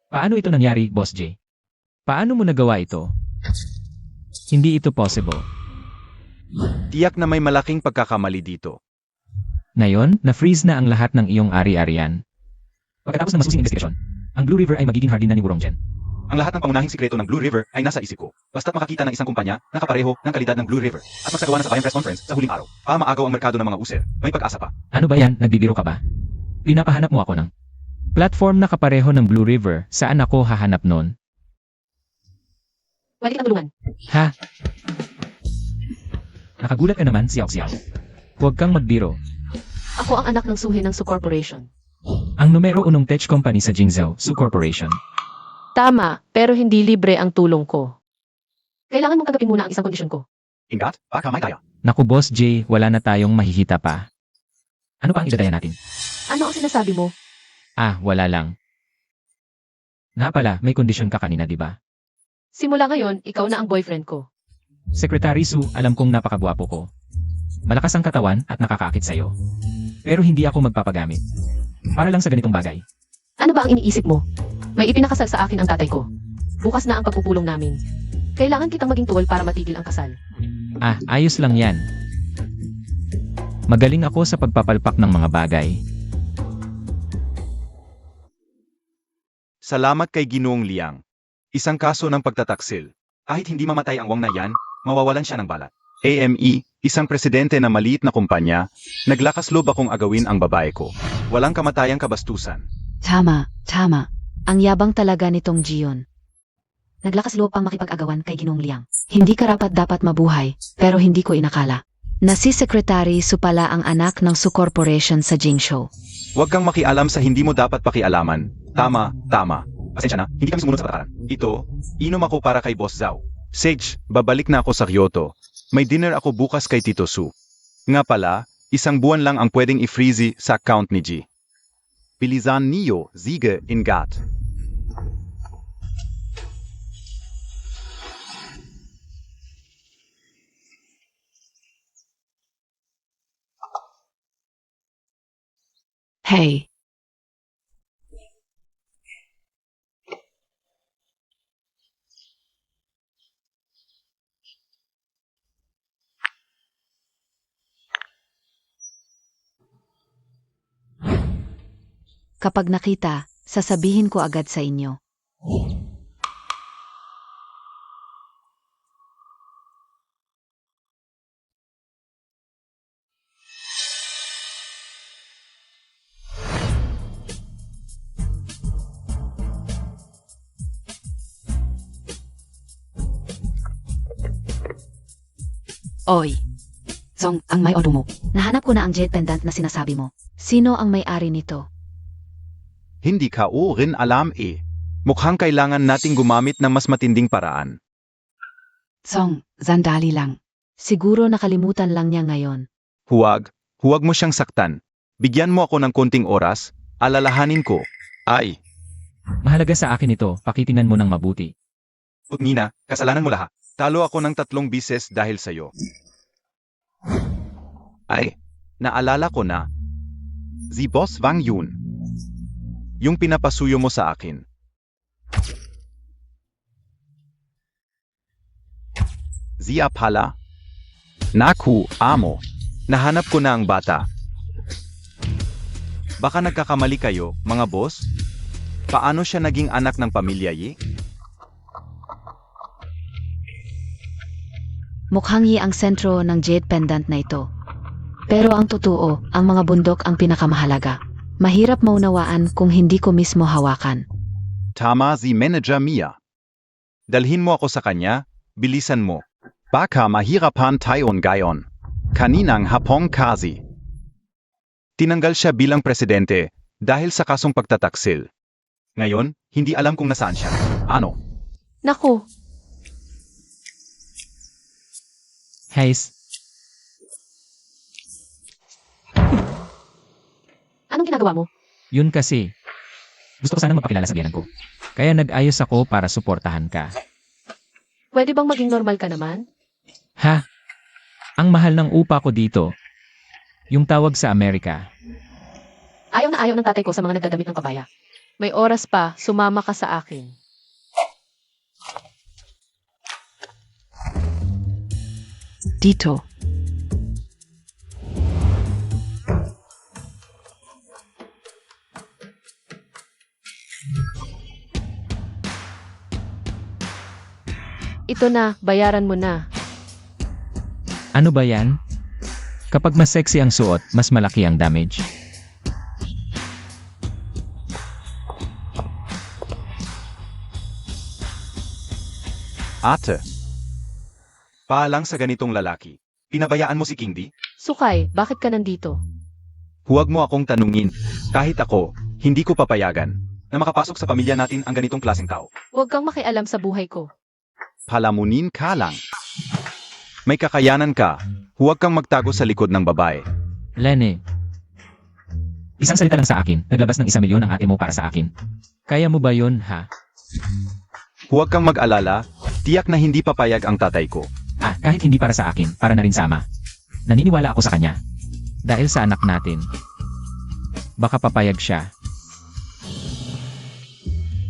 Paano ito nangyari, Boss J? Paano mo nagawa ito? Hindi ito possible. Tiyak na may malaking pagkakamali dito. Ngayon, na-freeze na ang lahat ng iyong ari-arian. Pagkatapos ng masusing investigasyon, ang Blue River ay magiging hardin na ni Wurongjen. Ang lahat ng pangunahing sikreto ng Blue River ay nasa isip ko. Basta't makakita ng isang kumpanya na kapareho ng kalidad ng Blue River at magsagawa ng sabayang press conference sa huling araw. Maagaw ang merkado ng mga user. May pag-asa pa. Ano ba yan? Nagbibiro ka ba? Pinapahanap mo ako ng platform na kapareho ng Blue River. Saan ako hahanap nun? Pwede kitang tulungan. Ha? Nakagulat ka naman, Xiao. Huwag kang magbiro. Ako ang anak ng suhi ng Su Corporation. Ang numero unong tech company sa Jingzhou, Su Corporation. Tama, pero hindi libre ang tulong ko. Kailangan mong kagapin muna ang isang kondisyon ko. Ingat, baka may daya. Naku Boss J, wala na tayong mahihita pa. Ano pa ang idadaya natin? Ano ang sinasabi mo? Ah, wala lang. Nga pala, may kondisyon ka kanina, di ba? Simula ngayon, ikaw na ang boyfriend ko. Secretary Sue, alam kong napakagwapo ko. Malakas ang katawan at nakakaakit sa'yo. Pero hindi ako magpapagamit. Para lang sa ganitong bagay. Ano ba ang iniisip mo? May ipinakasal sa akin ang tatay ko. Bukas na ang pagpupulong namin. Kailangan kitang maging tuwal para matigil ang kasal. Ah, ayos lang yan. Magaling ako sa pagpapalpak ng mga bagay. Salamat kay Ginoong Liang. Isang kaso ng pagtataksil. Kahit hindi mamatay ang Wang na yan, mawawalan siya ng balat. AME, isang presidente na maliit na kumpanya, naglakas loob akong agawin ang babae ko. Walang kamatayang kabastusan. Tama, tama. Ang yabang talaga nitong Gion. Naglakas loob pang makipag-agawan kay Ginoong Liang. Hindi karapat dapat mabuhay, pero hindi ko inakala na si Secretary Su pala ang anak ng Su Corporation sa Jingshow. Huwag kang makialam sa hindi mo dapat pakialaman. Tama, tama. Pasensya na, hindi kami sumunod sa patakaran. Ito, inom ako para kay Boss Zhao. Sage, babalik na ako sa Kyoto. May dinner ako bukas kay Tito Su. Nga pala, 1 buwan lang ang pwedeng i-freezy sa account ni G. Bilisan niyo, Siege in Gat. Hey, Kapag nakita, sasabihin ko agad sa inyo. oy. Zong, ang may odo mo. Nahanap ko na ang jade pendant na sinasabi mo. Sino ang may-ari nito? Hindi ka o rin alam eh. Mukhang kailangan nating gumamit ng mas matinding paraan. Song, sandali lang. Siguro nakalimutan lang niya ngayon. Huwag mo siyang saktan. Bigyan mo ako ng konting oras, alalahanin ko. Ay, Mahalaga sa akin ito, pakitingnan mo ng mabuti. Nina, kasalanan mo lahat. Talo ako ng 3 bises dahil sa'yo. Ay, naalala ko na. Si Boss Wang Yun. Yung pinapasuyo mo sa akin. Zia pala. Naku, amo. Nahanap ko na ang bata. Baka nagkakamali kayo, mga boss? Paano siya naging anak ng pamilya yi? Mukhang yi ang sentro ng jade pendant na ito. Pero ang totoo, ang mga bundok ang pinakamahalaga. Mahirap maunawaan kung hindi ko mismo hawakan. Tama si Manager Mia. Dalhin mo ako sa kanya, bilisan mo. Baka mahirapan tayon gayon. Kaninang hapong kazi. Tinanggal siya bilang presidente dahil sa kasong pagtataksil. Ngayon, hindi alam kung nasaan siya. Ano? Naku, Hayes, anong ginagawa mo? yun kasi. Gusto ko sanang mapakilala sa biyanan ko. Kaya nag-ayos ako para suportahan ka. Pwede bang maging normal ka naman? Ha? Ang mahal ng upa ko dito. Yung tawag sa Amerika. Ayaw na ayaw ng tatay ko sa mga nagdadamit ng kabaya. May oras pa, sumama ka sa akin. Dito. Ito na, bayaran mo na. Ano ba yan? Kapag mas sexy ang suot, mas malaki ang damage. Ate. Paalang sa ganitong lalaki. Pinabayaan mo si King D? Sukay, bakit ka nandito? Huwag mo akong tanungin. Kahit ako, hindi ko papayagan na makapasok sa pamilya natin ang ganitong klaseng tao. Huwag kang makialam sa buhay ko. Palamunin ka lang. May kakayanan ka. Huwag kang magtago sa likod ng babae. Lenny. Isang salita lang sa akin, naglabas ng 1 milyon ang ate mo para sa akin. Kaya mo ba yun, ha? Huwag kang mag-alala. Tiyak na hindi papayag ang tatay ko. Kahit hindi para sa akin, para na rin sa ama. Naniniwala ako sa kanya. Dahil sa anak natin. Baka papayag siya.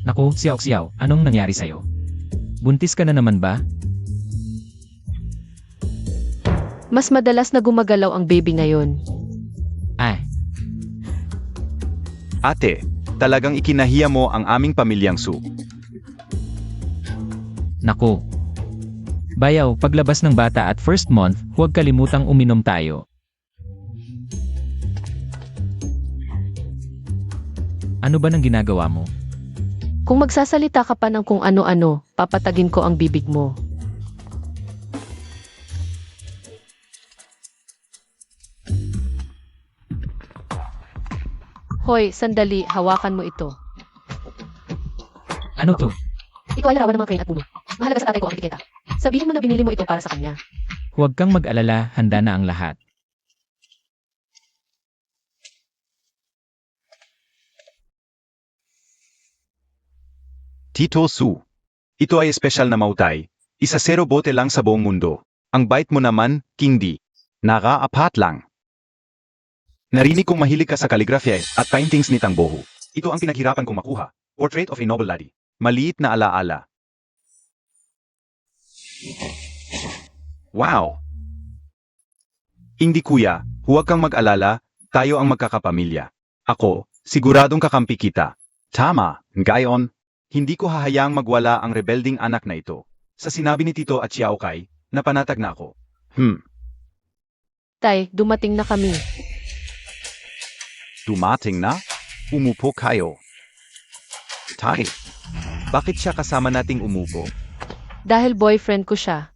Naku, siyaw-siyaw, anong nangyari sa'yo? Buntis ka na naman ba? Mas madalas na gumagalaw ang baby ngayon. Ate, talagang ikinahiya mo ang aming pamilyang Sue. Naku. Bayaw, paglabas ng bata at first month, huwag kalimutang uminom tayo. Ano ba nang ginagawa mo? Kung magsasalita ka pa ng kung ano-ano, papatagin ko ang bibig mo. Hoy, sandali, hawakan mo ito. Ano to? Ito ay larawan ng mga crane at puno. Mahalaga sa tatay ko ang etiketa. Sabihin mo na binili mo ito para sa kanya. Huwag kang mag-alala, handa na ang lahat. Tito Sue. Ito ay espesyal na mautay. 1-0 bote lang sa buong mundo. Ang bait mo naman, King D. Naka-apat lang. Narinig kong mahilig ka sa kaligrafya at paintings ni Tangboho. Ito ang pinaghirapan kong makuha. Portrait of a Noble Laddie. Maliit na alaala. Wow! Hindi kuya, huwag kang mag-alala, tayo ang magkakapamilya. Ako, siguradong kakampi kita. Tama, gayon. Hindi ko hahayaang magwala ang rebelding anak na ito. Sa sinabi ni Tito at Xiaokay, napanatag na ako. Tay, dumating na kami. Dumating na? Umupo kayo. Tay, bakit siya kasama nating umupo? Dahil boyfriend ko siya.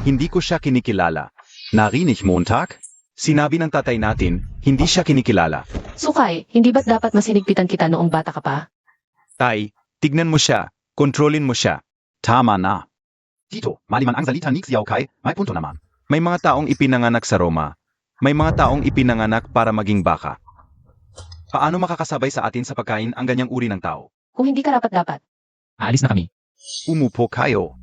Hindi ko siya kinikilala. Narinig Montag? Sinabi ng tatay natin, hindi siya kinikilala. Sukay, hindi ba't dapat mas hinigpitan kita noong bata ka pa? Tay, tignan mo siya. Kontrolin mo siya. Tama na. Tito, maliman ang salita ni Xiaokay, may punto naman. May mga taong ipinanganak sa Roma. May mga taong ipinanganak para maging baka. Paano makakasabay sa atin sa pagkain ang ganyang uri ng tao? Kung hindi ka rapat-dapat. Aalis na kami. Umupo kayo.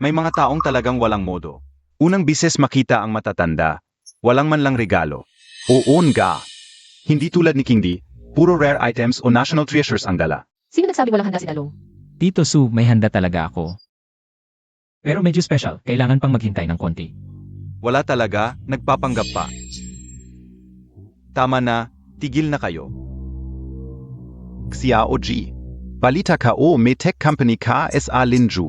May mga taong talagang walang modo. Unang bises makita ang matatanda. Walang man lang regalo. Oo nga. Hindi tulad ni King D, puro rare items o national treasures ang dala. Sino nagsabi walang handa si Dalong? Tito Sue, may handa talaga ako. Pero medyo special, kailangan pang maghintay ng konti. Wala talaga, nagpapanggap pa. Tama na, tigil na kayo. Xiao G. Balita ka o may tech company ka SA Linju.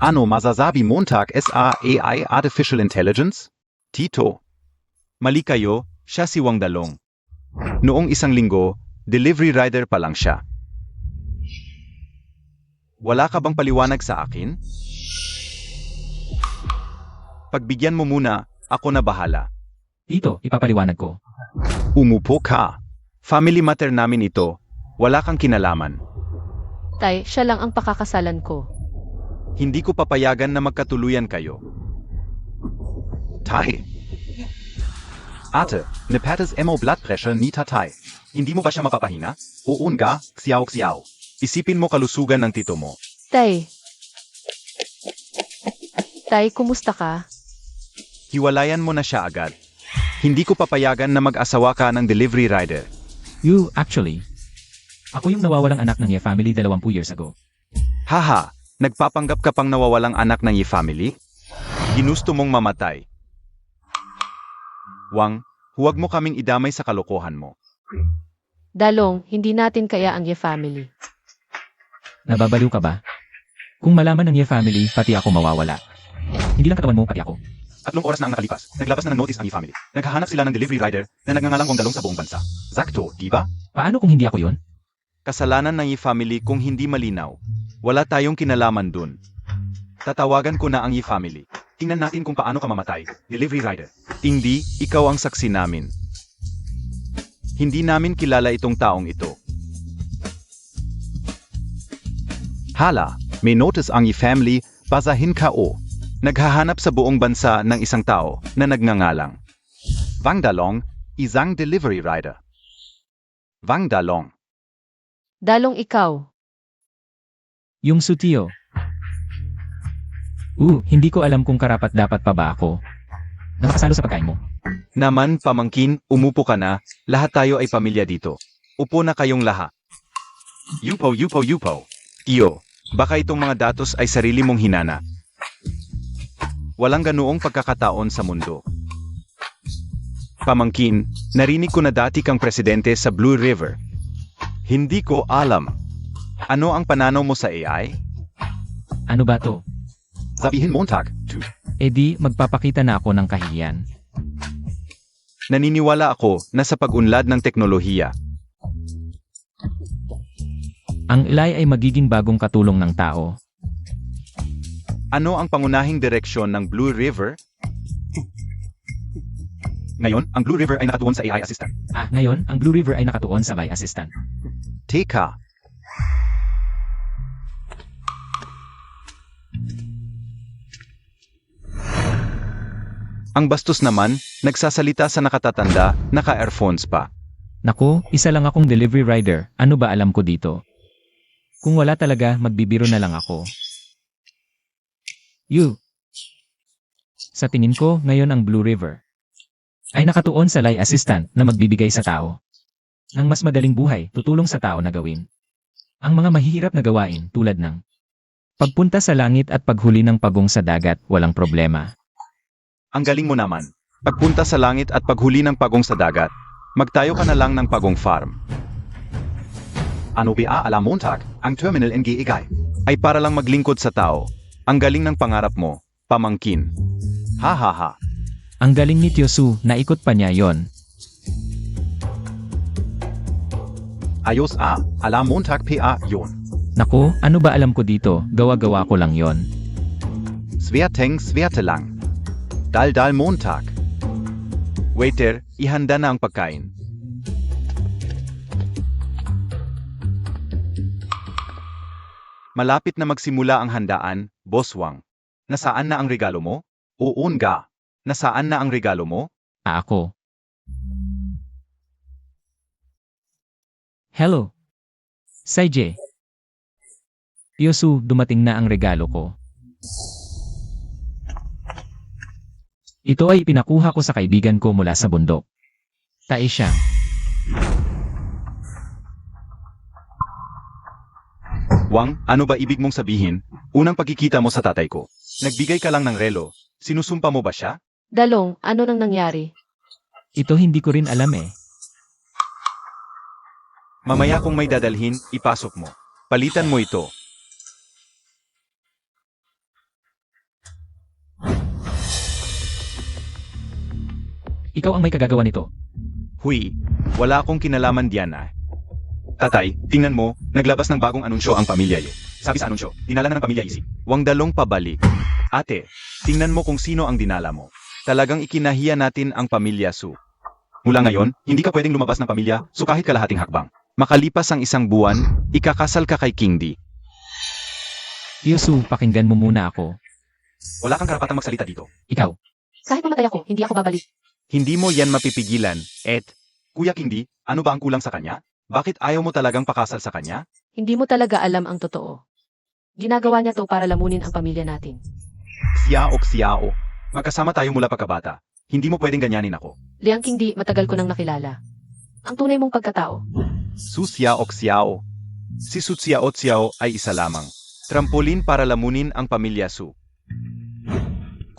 Ano masasabi Montag SA AI Artificial Intelligence? Tito. Mali kayo, siya si Wang Dalong. Noong 1 linggo, delivery rider pa lang siya. Wala ka bang paliwanag sa akin? Pagbigyan mo muna, ako na bahala. Tito, ipapaliwanag ko. Umupo ka. Family matter namin ito. Wala kang kinalaman. Tay, siya lang ang pakakasalan ko. Hindi ko papayagan na magkatuluyan kayo. Tay. Ate, nepatas mo blood pressure ni tatay. Hindi mo ba siya mapapahinga? Oo nga, xiao. Isipin mo kalusugan ng tito mo. Tay. Tay, kumusta ka? Hiwalayan mo na siya agad. Hindi ko papayagan na mag-asawa ka ng delivery rider. You, actually. Ako yung nawawalang anak ng Ye family 20 years ago. Haha, nagpapanggap ka pang nawawalang anak ng Ye family? Ginusto mong mamatay. Wang, huwag mo kaming idamay sa kalokohan mo. Dalong, hindi natin kaya ang Ye family. Nababaliw ka ba? Kung malaman ng Ye family, pati ako mawawala. Hindi lang katawan mo, pati ako. 3 oras na ang nakalipas. Naglabas na ng notice ang Ye family. Naghahanap sila ng delivery rider na nagngangalang Wang Dalong sa buong bansa. Sakto, di ba? Paano kung hindi ako yon? Kasalanan ng Ye family kung hindi malinaw. Wala tayong kinalaman dun. Tatawagan ko na ang Ye family. Tingnan natin kung paano ka mamatay. Delivery rider. Hindi, ikaw ang saksi namin. Hindi namin kilala itong taong ito. Hala, may notice ang i-family, basahin ka o. Naghahanap sa buong bansa ng isang tao na nagngangalang Wang Dalong, isang delivery rider. Wang Dalong. Dalong ikaw. Yung Sutiyo. Hindi ko alam kung karapat dapat pa ba ako. Nakasalo sa pagkain mo. Naman, pamangkin, umupo ka na, lahat tayo ay pamilya dito. Upo na kayong lahat. Yupo. Iyo, baka itong mga datos ay sarili mong hinana. Walang ganoong pagkakataon sa mundo. Pamangkin, narinig ko na dati kang presidente sa Blue River. Hindi ko alam. Ano ang pananaw mo sa AI? Ano ba to? Sabihin Montag. Di, magpapakita na ako ng kahihiyan. Naniniwala ako na sa pag-unlad ng teknolohiya, Ang AI ay magiging bagong katulong ng tao. ano ang pangunahing direksyon ng Blue River? Ngayon, ang Blue River ay nakatuon sa AI assistant. Ngayon, ang Blue River ay nakatuon sa AI assistant. Teka. Ang bastos naman, nagsasalita sa nakatatanda, naka-earphones pa. Naku, isa lang akong delivery rider, ano ba alam ko dito? Kung wala talaga, magbibiro na lang ako. Sa tingin ko, ngayon ang Blue River ay nakatuon sa AI assistant na magbibigay sa tao ng mas madaling buhay, tutulong sa tao na gawin ang mga mahihirap na gawain tulad ng pagpunta sa langit at paghuli ng pagong sa dagat, walang problema. Ang galing mo naman. Pagpunta sa langit at paghuli ng pagong sa dagat, magtayo ka na lang ng pagong farm. Ano ba alam Montag, ang terminal NGEGAI ay para lang maglingkod sa tao. Ang galing ng pangarap mo, pamangkin. Ha ha ha. Ang galing ni Tiosu, naikot pa niya yon. Ayos alam Montag PA yon. Naku, ano ba alam ko dito, gawa-gawa ko lang yon. Swerte lang. Dal Montag. Waiter, ihanda na ang pagkain. Malapit na magsimula ang handaan, Boss Wang. Nasaan na ang regalo mo? Oo nga. Nasaan na ang regalo mo? Ako. Hello. Saije. Tiosu, dumating na ang regalo ko. Ito ay pinakuha ko sa kaibigan ko mula sa bundok. Tae siya. Wang, ano ba ibig mong sabihin? Unang pagkikita mo sa tatay ko. Nagbigay ka lang ng relo. Sinusumpa mo ba siya? Dalong, ano nang nangyari? Ito hindi ko rin alam eh. Mamaya kung may dadalhin, ipasok mo. Palitan mo ito. Ikaw ang may kagagawa nito. Huy, wala akong kinalaman diyan Tatay, tingnan mo, naglabas ng bagong anunsyo ang pamilya Ye. Sabi sa anunsyo, dinala na ng pamilya Isi. Wang Dalong pabalik. Ate, tingnan mo kung sino ang dinala mo. Talagang ikinahiya natin ang pamilya Su. Mula ngayon, hindi ka pwedeng lumabas ng pamilya, so kahit kalahating hakbang. Makalipas ang isang buwan, ikakasal ka kay King D. Tiosu, pakinggan mo muna ako. Wala kang karapatang magsalita dito. Ikaw. Kahit mamatay ako, hindi ako babalik. Hindi mo yan mapipigilan, Kuya King D, ano ba ang kulang sa kanya? Bakit ayaw mo talagang pakasal sa kanya? Hindi mo talaga alam ang totoo. Ginagawa niya to para lamunin ang pamilya natin. Siao. Magkasama tayo mula pagkabata. Hindi mo pwedeng ganyanin ako. Liang King Di, matagal ko nang nakilala. Ang tunay mong pagkatao. Su Xiao. Si Su Xiao ay isa lamang. Trampolin para lamunin ang pamilya Su.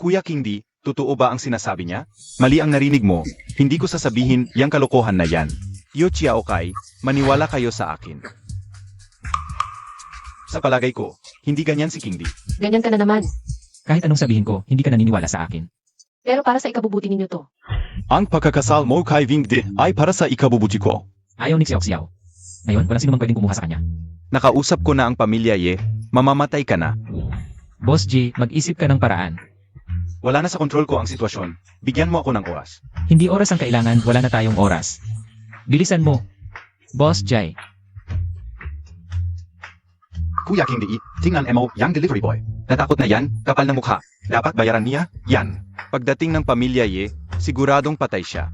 Kuya King D, totoo ba ang sinasabi niya? Mali ang narinig mo. Hindi ko sasabihin yang kalokohan na yan. Yo Chiao Kai, maniwala kayo sa akin. Sa palagay ko, hindi ganyan si King D. Ganyan ka na naman. Kahit anong sabihin ko, hindi ka naniniwala sa akin. Pero para sa ikabubuti ninyo to. Ang pagkakasal mo kay Wing D ay para sa ikabubuti ko. Ayaw ni Xiao. Ngayon, walang sino mang pwedeng kumuha sa kanya. Nakausap ko na ang pamilya Ye, mamamatay ka na. Boss G, mag-isip ka ng paraan. Wala na sa kontrol ko ang sitwasyon. Bigyan mo ako ng oras. Hindi oras ang kailangan, wala na tayong oras. Bilisan mo. Boss Jai, Kuya King Di, tingnan mo yang delivery boy. Natakot na yan, kapal ng mukha. Dapat bayaran niya, yan. Pagdating ng pamilya Ye, siguradong patay siya.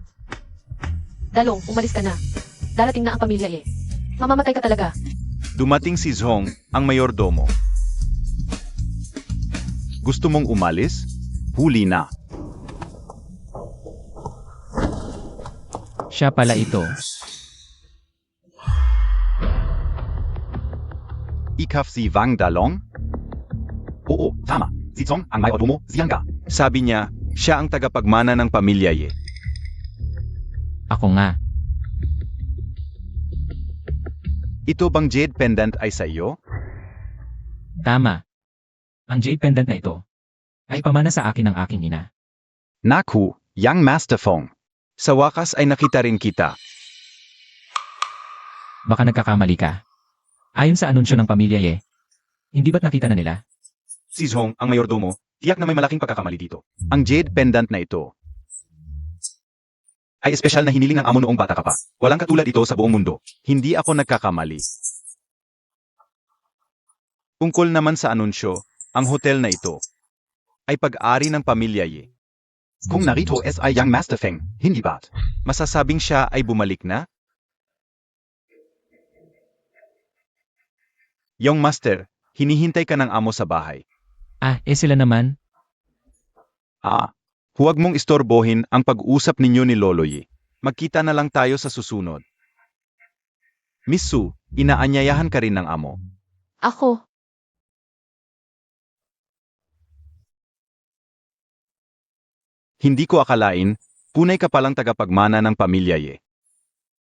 Dalong, umalis ka na. Darating na ang pamilya eh. Mamamatay ka talaga. Dumating si Zhong, ang mayordomo. Gusto mong umalis? Huli na. siya pala ito. Ikaf si Wang Dalong? Oo, tama. Si Zhong ang mayordomo, Zianga. Sabi niya, siya ang tagapagmana ng pamilya Ye. Ako nga. Ito bang jade pendant ay sa iyo? Tama. Ang jade pendant na ito ay pamana sa akin ng aking ina. Naku, Yang Master Fong. Sa wakas ay nakita rin kita. Baka nagkakamali ka. Ayon sa anunsyo ng pamilya Ye, hindi ba't nakita na nila? Si Zhong, ang mayordomo, tiyak na may malaking pagkakamali dito. Ang jade pendant na ito ay espesyal na hiniling ng amo noong bata ka pa. Walang katulad ito sa buong mundo. Hindi ako nagkakamali. Tungkol naman sa anunsyo, ang hotel na ito ay pag-ari ng pamilya Ye. Kung narito ay Yang Master Feng, hindi ba't masasabing siya ay bumalik na? Young Master, hinihintay ka ng amo sa bahay. Sila naman. Huwag mong istorbohin ang pag-usap ninyo ni Lolo Ye. Magkita na lang tayo sa susunod. Miss Su, inaanyayahan ka rin ng amo. Ako. Hindi ko akalain, punay ka palang tagapagmana ng pamilya Ye.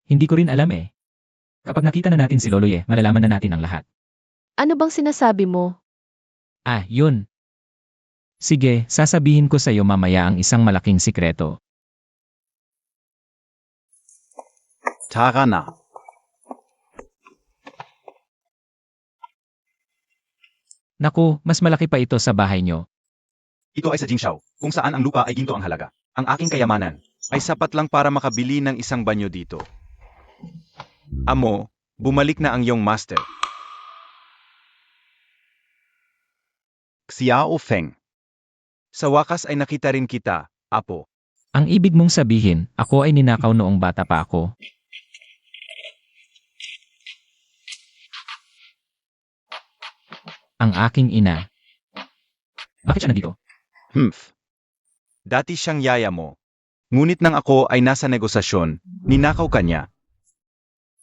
Hindi ko rin alam eh. Kapag nakita na natin si Lolo Ye, malalaman na natin ang lahat. Ano bang sinasabi mo? Yun. Sige, sasabihin ko sa iyo mamaya ang isang malaking sikreto. Tara na. Naku, mas malaki pa ito sa bahay nyo. Ito ay sa Jingshao, kung saan ang lupa ay ginto ang halaga. Ang aking kayamanan ay sapat lang para makabili ng isang banyo dito. Amo, bumalik na ang iyong master. Xiao Feng. Sa wakas ay nakita rin kita, Apo. Ang ibig mong sabihin, ako ay ninakaw noong bata pa ako. Ang aking ina. Bakit siya nandito? Dati siyang yaya mo. Ngunit nang ako ay nasa negosasyon, ninakaw ka niya.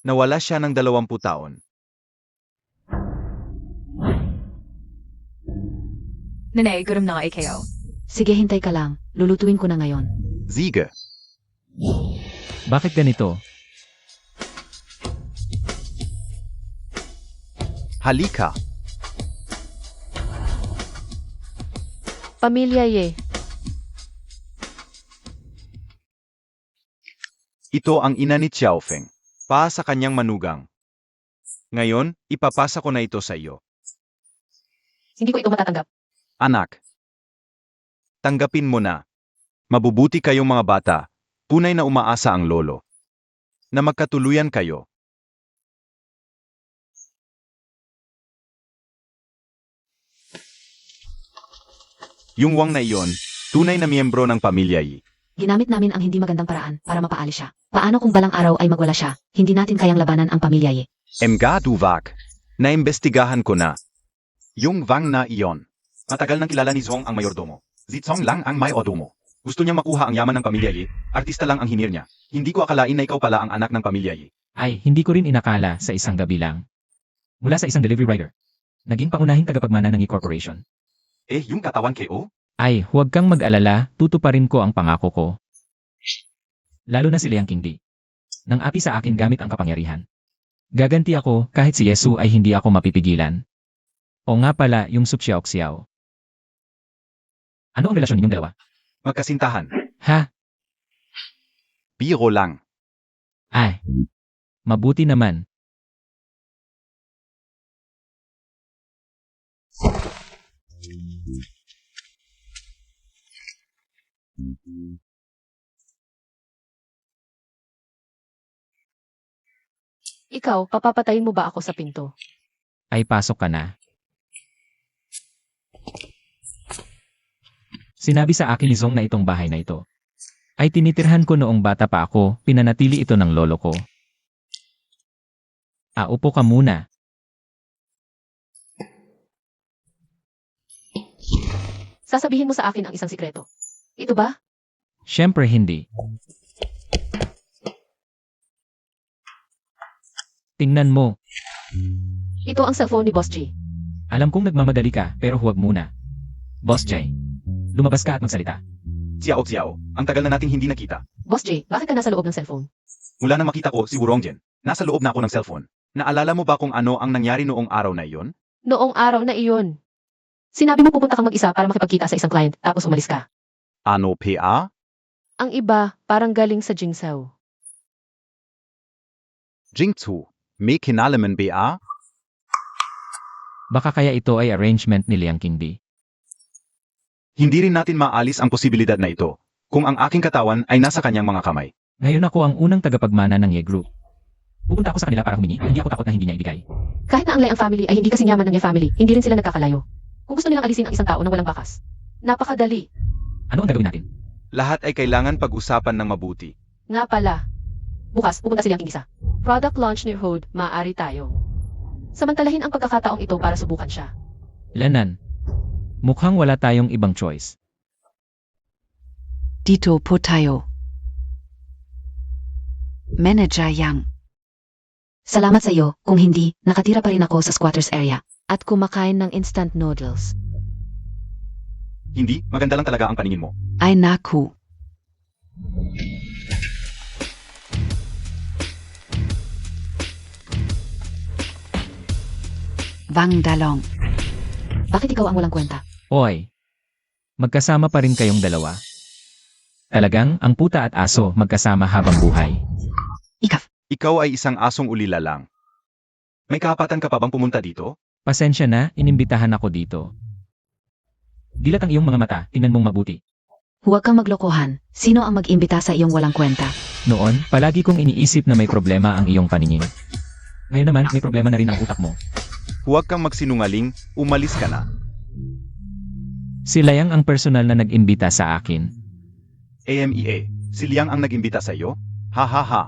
Nawala siya ng 20 taon. Nanay, gutom na nga ikaw. Sige, hintay ka lang. Lulutuin ko na ngayon. Siege. Bakit ganito? Halika. Pamilya Ye. Ito ang ina ni Xiaofeng. Pa sa kanyang manugang. Ngayon, ipapasa ko na ito sa iyo. Hindi ko ito matatanggap. Anak. Tanggapin mo na. Mabubuti kayong mga bata. Tunay na umaasa ang lolo. Na magkatuluyan kayo. Yung Wang na iyon, tunay na miyembro ng pamilya Yi. Ginamit namin ang hindi magandang paraan para mapaalis siya. Paano kung balang araw ay magwala siya? Hindi natin kayang labanan ang pamilya Ye. Mga duwak. Naimbestigahan ko na. Yung Wang na iyon. Matagal nang kilala ni Zhong ang mayordomo. Si Zhong lang ang mayordomo. Gusto niyang makuha ang yaman ng pamilya Yi. Artista lang ang hinir niya. Hindi ko akalain na ikaw pala ang anak ng pamilya Yi. Hindi ko rin inakala sa isang gabi lang. Mula sa isang delivery rider. Naging pangunahing tagapagmana ng e-corporation. Yung katawan KO? Huwag kang mag-alala, tutuparin ko ang pangako ko. Lalo na si Liang Qingdi. Nang api sa akin gamit ang kapangyarihan. Gaganti ako kahit si Yesu ay hindi ako mapipigilan. O nga pala yung Suxiao. Ano ang relasyon ninyong dalawa? Magkasintahan. Ha? Biro lang. Mabuti naman. Ikaw, papapatayin mo ba ako sa pinto? Ay pasok ka na. Sinabi sa akin ni Zong na itong bahay na ito ay tinitirhan ko noong bata pa ako, pinanatili ito ng lolo ko. Upo ka muna. Sasabihin mo sa akin ang isang sikreto. Ito ba? Siyempre hindi. Tingnan mo. Ito ang cellphone ni Boss G. Alam kong nagmamadali ka, pero huwag muna. Boss Jay, lumabas ka at magsalita. Xiao, ang tagal na nating hindi nakita. Boss J, bakit ka nasa loob ng cellphone? Mula na makita ko si Wurongjian, nasa loob na ako ng cellphone. Naalala mo ba kung ano ang nangyari noong araw na iyon? Noong araw na iyon. Sinabi mo pupunta kang mag-isa para makipagkita sa isang client, tapos umalis ka. Ano PA? Ang iba, parang galing sa Jingzhou. Jingzhou, may kinalaman BA? Baka kaya ito ay arrangement ni Liang Qingdi. Hindi rin natin maalis ang posibilidad na ito, kung ang aking katawan ay nasa kanyang mga kamay. Ngayon ako ang unang tagapagmana ng Ye Group. Pupunta ako sa kanila para humingi, hindi ako takot na hindi niya ibigay. Kahit na ang Liang family ay hindi kasing yaman ng Ye family, hindi rin sila nagkakalayo. Kung gusto nilang alisin ang isang tao nang walang bakas, napakadali. Ano ang gagawin natin? Lahat ay kailangan pag-usapan ng mabuti. Nga pala, bukas pupunta silang isa. Product launch ni Hood, maaari tayo. Samantalahin ang pagkakataong ito para subukan siya. Lanan. Mukhang wala tayong ibang choice. Dito po tayo. Manager Yang. Salamat sa iyo, kung hindi, nakatira pa rin ako sa squatters area at kumakain ng instant noodles. Hindi, maganda lang talaga ang paningin mo. Ay naku. Wang Dalong. Bakit ikaw ang walang kwenta? Oy. Magkasama pa rin kayong dalawa. Talagang, ang puta at aso magkasama habang buhay. Ikaf. Ikaw ay isang asong ulila lang. May kapatan ka pa bang pumunta dito? Pasensya na, inimbitahan ako dito. Dilat ang iyong mga mata, tingnan mong mabuti. Huwag kang maglokohan. Sino ang mag-imbita sa iyong walang kwenta? Noon, palagi kong iniisip na may problema ang iyong paningin. Ngayon naman, may problema na rin ang utak mo. Huwag kang magsinungaling, umalis ka na. Si Liang ang personal na nag-imbita sa akin. AMEA, si Liang ang nag-imbita sa iyo? Ha ha ha.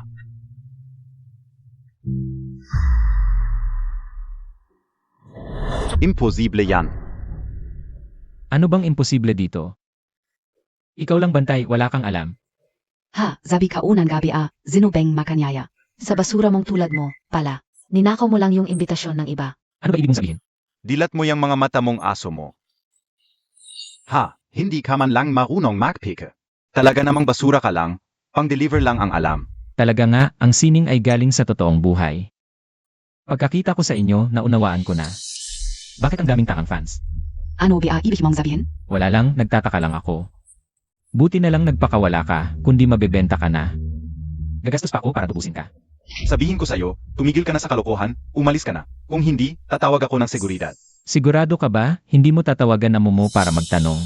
Imposible yan. Ano bang imposible dito? Ikaw lang bantay, wala kang alam. Ha, sabi ka unang gabi zinubeng makanyaya. Sa basura mong tulad mo, pala. Ninakaw mo lang yung imbitasyon ng iba. Ano ba ibig mong sabihin? Dilat mo yung mga mata mong aso mo. Ha, hindi ka man lang marunong magpike. Talaga namang basura ka lang, pang-deliver lang ang alam. Talaga nga, ang sining ay galing sa totoong buhay. Pagkakita ko sa inyo, naunawaan ko na. Bakit ang daming takang fans? Ano ba ibig mong sabihin? Wala lang, nagtataka lang ako. Buti na lang nagpakawala ka, kundi mabebenta ka na. Gagastos pa ako para tubusin ka. Sabihin ko sa'yo, tumigil ka na sa kalokohan, umalis ka na. Kung hindi, tatawag ako ng seguridad. Sigurado ka ba, hindi mo tatawagan na Momo para magtanong?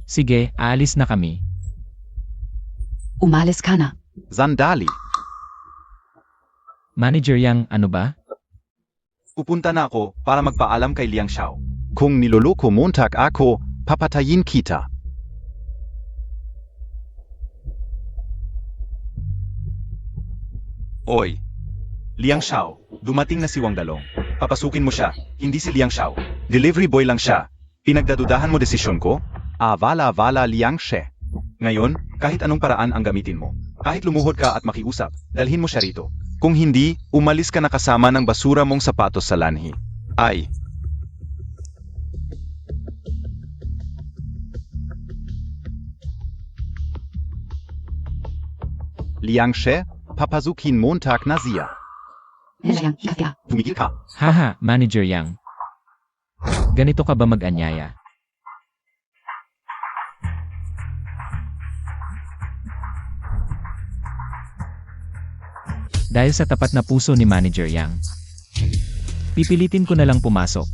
Sige, aalis na kami. Umalis ka na. Zandali, Manager Yang, ano ba? pupunta na ako para magpaalam kay Liang Xiao. Kung niloloko Montag ako, papatayin kita. Oy, Liang Xiao, dumating na si Wang Dalong. Papasukin mo siya, hindi si Liang Xiao. Delivery boy lang siya. Pinagdadudahan mo desisyon ko? Vala Liang She. Ngayon, kahit anong paraan ang gamitin mo. Kahit lumuhod ka at makiusap, dalhin mo siya rito. Kung hindi, umalis ka na kasama ng basura mong sapatos sa lanhi. Ay. Liang She, papasukin Montag na siya. Manager Yang, ikafya. Tumigil ka. Haha, Manager Yang. Ganito ka ba mag-anyaya? Dahil sa tapat na puso ni Manager Yang, pipilitin ko na lang pumasok.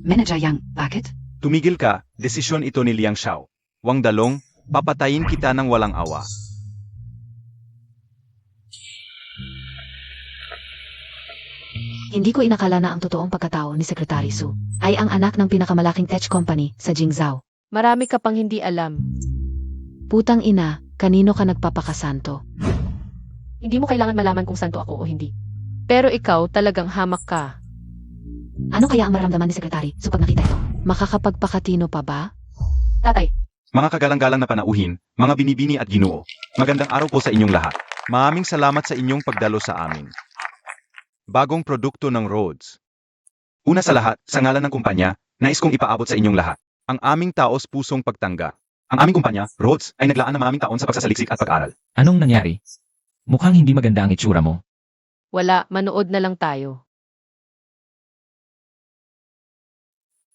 Manager Yang, bakit? Tumigil ka, desisyon ito ni Liang Xiao. Wang Dalong, papatayin kita ng walang awa. Hindi ko inakala na ang totoong pagkatao ni Secretary Su ay ang anak ng pinakamalaking tech company sa Jingzhou. Marami ka pang hindi alam. Putang ina, kanino ka nagpapakasanto? Hindi mo kailangan malaman kung santo ako o hindi. Pero ikaw talagang hamak ka. Ano kaya ang maramdaman ni Secretary Su pag nakita ito? Makakapagpakatino pa ba? Tatay, Mga kagalang-galang na panauhin, mga binibini at ginoo, magandang araw po sa inyong lahat. Maraming salamat sa inyong pagdalo sa amin. Bagong produkto ng Rhodes. Una sa lahat, sa ngalan ng kumpanya, nais kong ipaabot sa inyong lahat ang aming taos-pusong pagtanggap. Ang aming kumpanya, Rhodes, ay naglaan ng maraming taon sa pagsasaliksik at pag-aral. Anong nangyari? Mukhang hindi maganda ang itsura mo. wala, manood na lang tayo.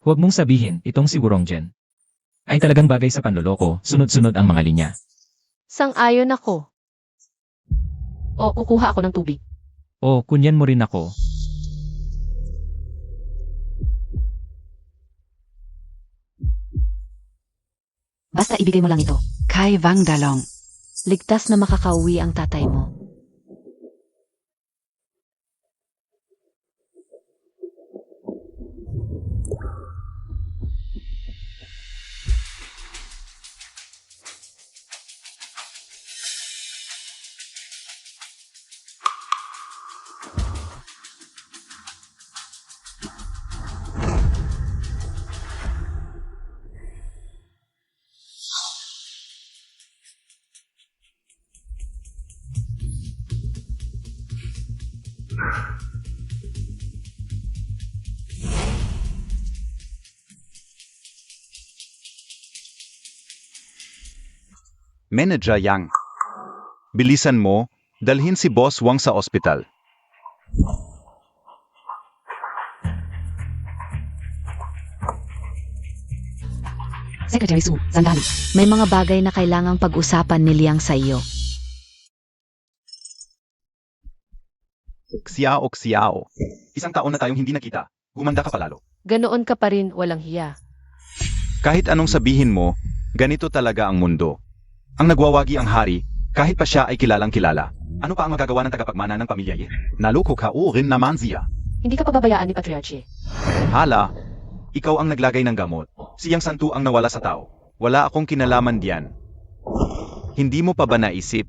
Huwag mong sabihin, itong si Wurong Jen. Ay talagang bagay sa panloloko, sunod-sunod ang mga linya. Sang-ayon ako. O, kukuha ako ng tubig. O, kunyan mo rin ako. Basta ibigay mo lang ito. Kai Wang Dalong. Ligtas na makakauwi ang tatay mo. Manager Yang. Bilisan mo, dalhin si Boss Wang sa ospital. Secretary Su, sandali. May mga bagay na kailangang pag-usapan ni Liang sa iyo. Xiao. Isang taon na tayong hindi nakita. Gumanda ka palalo. Ganoon ka pa rin, walang hiya. Kahit anong sabihin mo, ganito talaga ang mundo. Ang nagwawagi ang hari, kahit pa siya ay kilalang kilala. Ano pa ang magagawa ng tagapagmana ng pamilya ye? Naloko ka o rin naman siya. Hindi ka pababayaan ni Patriarche. Hala, ikaw ang naglagay ng gamot. Siyang santo ang nawala sa tao. Wala akong kinalaman diyan. Hindi mo pa ba naisip?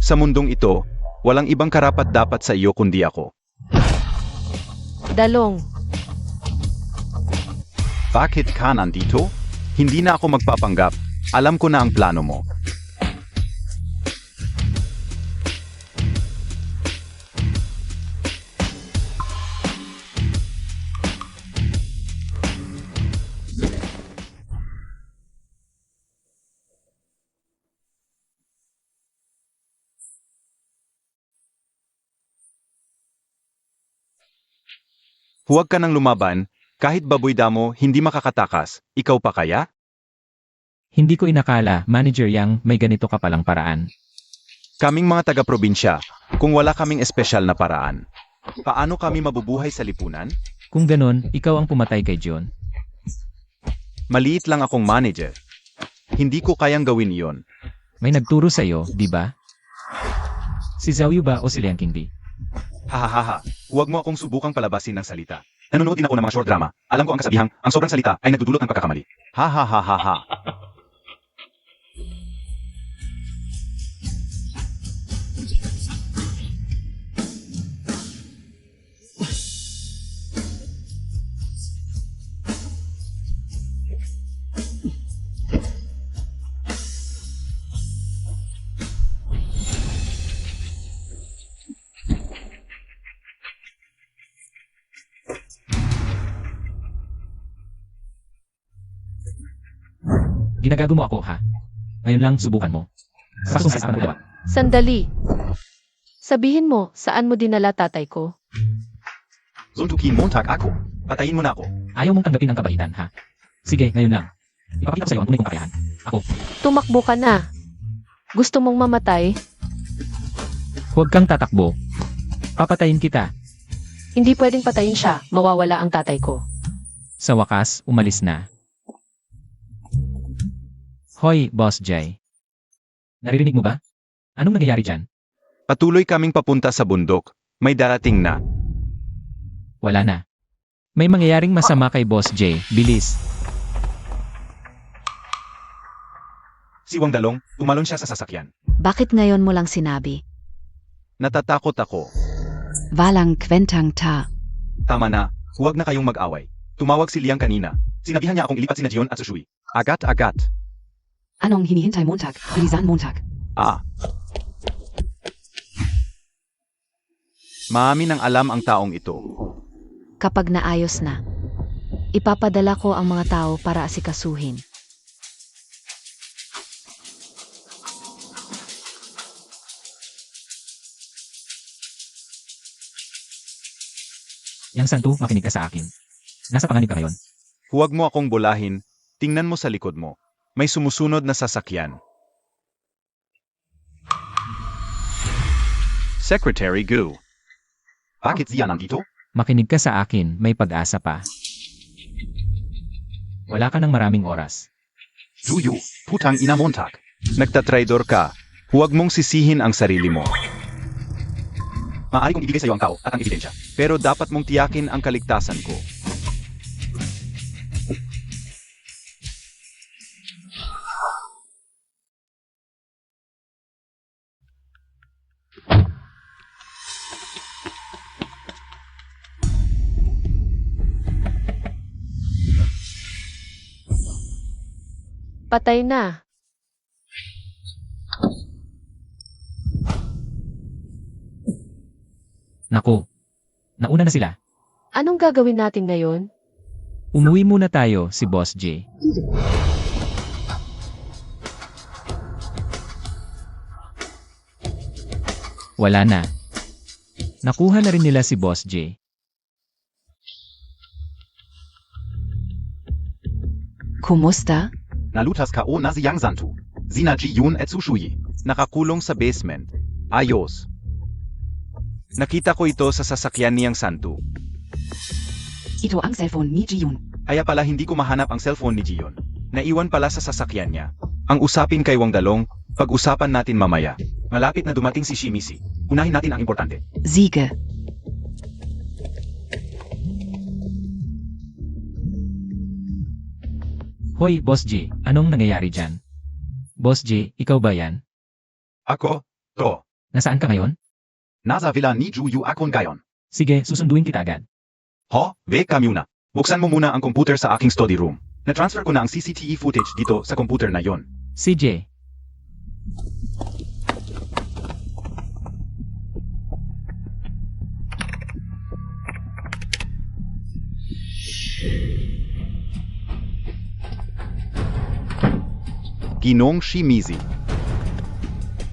Sa mundong ito, walang ibang karapat-dapat sa iyo kundi ako. Dalong, Bakit ka nandito? Hindi na ako magpapanggap. Alam ko na ang plano mo. Huwag ka nang lumaban, kahit baboy damo hindi makakatakas, ikaw pa kaya? Hindi ko inakala, Manager Yang, may ganito ka palang paraan. Kaming mga taga-probinsya, kung wala kaming espesyal na paraan, paano kami mabubuhay sa lipunan? Kung ganon, ikaw ang pumatay kay John. Maliit lang akong manager. Hindi ko kayang gawin iyon. May nagturo sa iyo, di ba? Si Zhao Yu ba o si Liang Qingdi? Hahaha, huwag mo akong subukang palabasin ng salita. Nanonood din ako ng mga short drama. Alam ko ang kasabihang, ang sobrang salita ay nagdudulot ng pagkakamali. Hahaha. Ginagago mo ako, ha? Ngayon lang, subukan mo. Pasok sa isang dalawa. sandali. Sabihin mo, saan mo dinala tatay ko? Suntukin Montag ako. Patayin mo na ako. Ayaw mong tanggapin ang kabaitan, ha? Sige, ngayon lang. Ipapakita ko sa iyo ang tunay kong kakayahan. Ako, Tumakbo ka na. Gusto mong mamatay? huwag kang tatakbo. Papatayin kita. Hindi pwedeng patayin siya, mawawala ang tatay ko. Sa wakas, umalis na. Hoy, Boss Jay. Naririnig mo ba? Anong nangyayari dyan? Patuloy kaming papunta sa bundok. May darating na. Wala na. May mangyayaring masama kay Boss J. Bilis. Si Wang Dalong, tumalon siya sa sasakyan. Bakit ngayon mo lang sinabi? Natatakot ako. Walang kwentang ta. Tama na, huwag na kayong mag-away. Tumawag si Liang kanina. Sinabihan niya akong ilipat sina Jion at Sushui. Agat-agat. Anong hinihintay Montag? Bilisan Montag. Ah. Maamin ang alam ang taong ito. Kapag naayos na, ipapadala ko ang mga tao para asikasuhin. Yang Santu, makinig ka sa akin. Nasa panganib ka ngayon. Huwag mo akong bulahin. Tingnan mo sa likod mo. May sumusunod na sasakyan. Secretary Gu. Bakit siya nandito? Makinig ka sa akin, may pag-asa pa. Wala ka ng maraming oras. Juyu, putang ina Montag. Nagtatraidor ka. Huwag mong sisihin ang sarili mo. Maaari kong ibigay sa iyo ang tao at ang ebidensya. Pero dapat mong tiyakin ang kaligtasan ko. Patay na. Naku, nauna na sila. Anong gagawin natin ngayon? Umuwi muna tayo, si Boss J. Wala na. Nakuha na rin nila si Boss J. Kumusta? Nalutas K.O. na si Yang Santu. Sina Ji-Yun at Sushui. Nakakulong sa basement. Ayos. Nakita ko ito sa sasakyan ni Yang Santu. Ito ang cellphone ni Jiyun. Kaya pala hindi ko mahanap ang cellphone ni Jion. Naiwan pala sa sasakyan niya. Ang usapin kay Wang Dalong, pag-usapan natin mamaya. Malapit na dumating si Shimisi. Unahin natin ang importante. Siege. Hoy, Boss J, anong nangyayari dyan? Boss J, ikaw ba yan? Ako? To. Nasaan ka ngayon? Nasa villa ni Juyu akong gayon. Sige, susunduin kita agad. Ho, wait ka muna. Buksan mo muna ang computer sa aking study room. Na-transfer ko na ang CCTV footage dito sa computer na yon. CJ, Ginong Shimizi.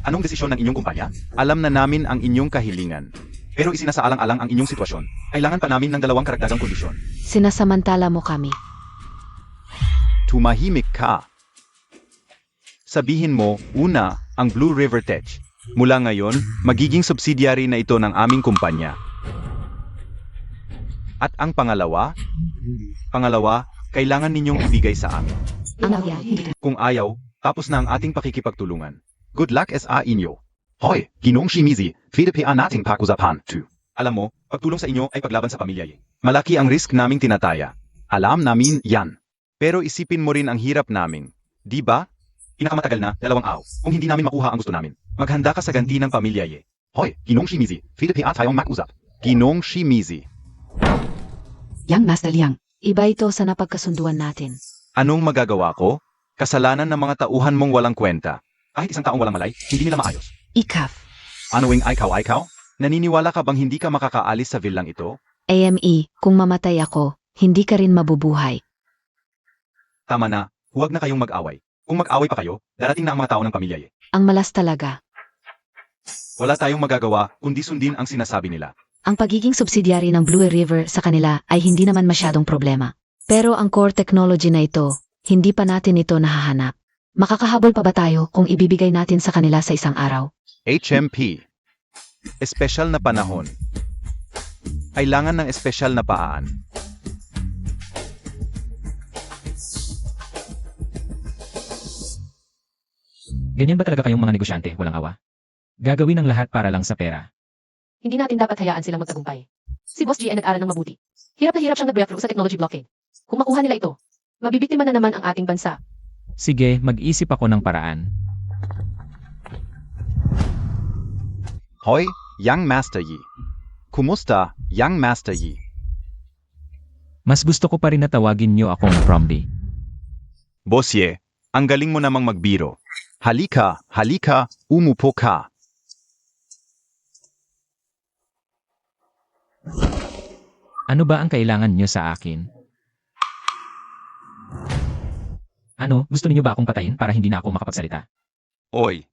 Anong desisyon ng inyong kumpanya? Alam na namin ang inyong kahilingan. Pero isinasaalang-alang ang inyong sitwasyon. Kailangan pa namin ng 2 karagdagang kondisyon. Sinasamantala mo kami. Tumahimik ka. Sabihin mo, una, ang Blue River Tech. Mula ngayon, magiging subsidiary na ito ng aming kumpanya. At ang pangalawa, kailangan ninyong ibigay sa amin. Ang nangyari. Kung ayaw, tapos na ang ating pakikipagtulungan. Good luck sa inyo. Hoy, Ginong Shimizi, PDPA nating pakusapan, tu. Alam mo, pagtulong sa inyo ay paglaban sa pamilya. Malaki ang risk naming tinataya. Alam namin yan. Pero isipin mo rin ang hirap namin. Di ba? Pinakamatagal na, 2 araw. Kung hindi namin makuha ang gusto namin, maghanda ka sa ganti ng pamilya. Hoy, Ginong Shimizi, PDPA tayong mag-usap. Ginong Shimizi. Yang Master Liang. Iba ito sa napagkasunduan natin. Anong magagawa ko? Kasalanan ng mga tauhan mong walang kwenta. Kahit isang taong walang malay, hindi nila maayos. Ikaf. Anuing ikaw? Naniniwala ka bang hindi ka makakaalis sa villang ito? AME, kung mamatay ako, hindi ka rin mabubuhay. Tama na, huwag na kayong mag-away. Kung mag-away pa kayo, darating na ang mga tao ng pamilya. Ang malas talaga. Wala tayong magagawa kundi sundin ang sinasabi nila. Ang pagiging subsidiary ng Blue River sa kanila ay hindi naman masyadong problema. Pero ang core technology na ito, hindi pa natin ito nahahanap. Makakahabol pa ba tayo kung ibibigay natin sa kanila sa isang araw? HMP. Espesyal na panahon. Kailangan ng espesyal na paan. ganyan ba talaga kayong mga negosyante, walang awa? Gagawin ang lahat para lang sa pera. Hindi natin dapat hayaan silang magtagumpay. Si Boss G ay nag-aral ng mabuti. Hirap na hirap siyang nag-breakthrough sa technology blockade. Kung makuha nila ito, mabibiktima na naman ang ating bansa. Sige, mag-isip ako ng paraan. Hoy, Young Master Yi. Kumusta, Young Master Yi? Mas gusto ko pa rin na tawagin niyo akong Promby. Bosye, ang galing mo namang magbiro. Halika, halika, umupo ka. Ano ba ang kailangan niyo sa akin? Ano, gusto niyo ba akong patayin para hindi na ako makapagsalita? Oy,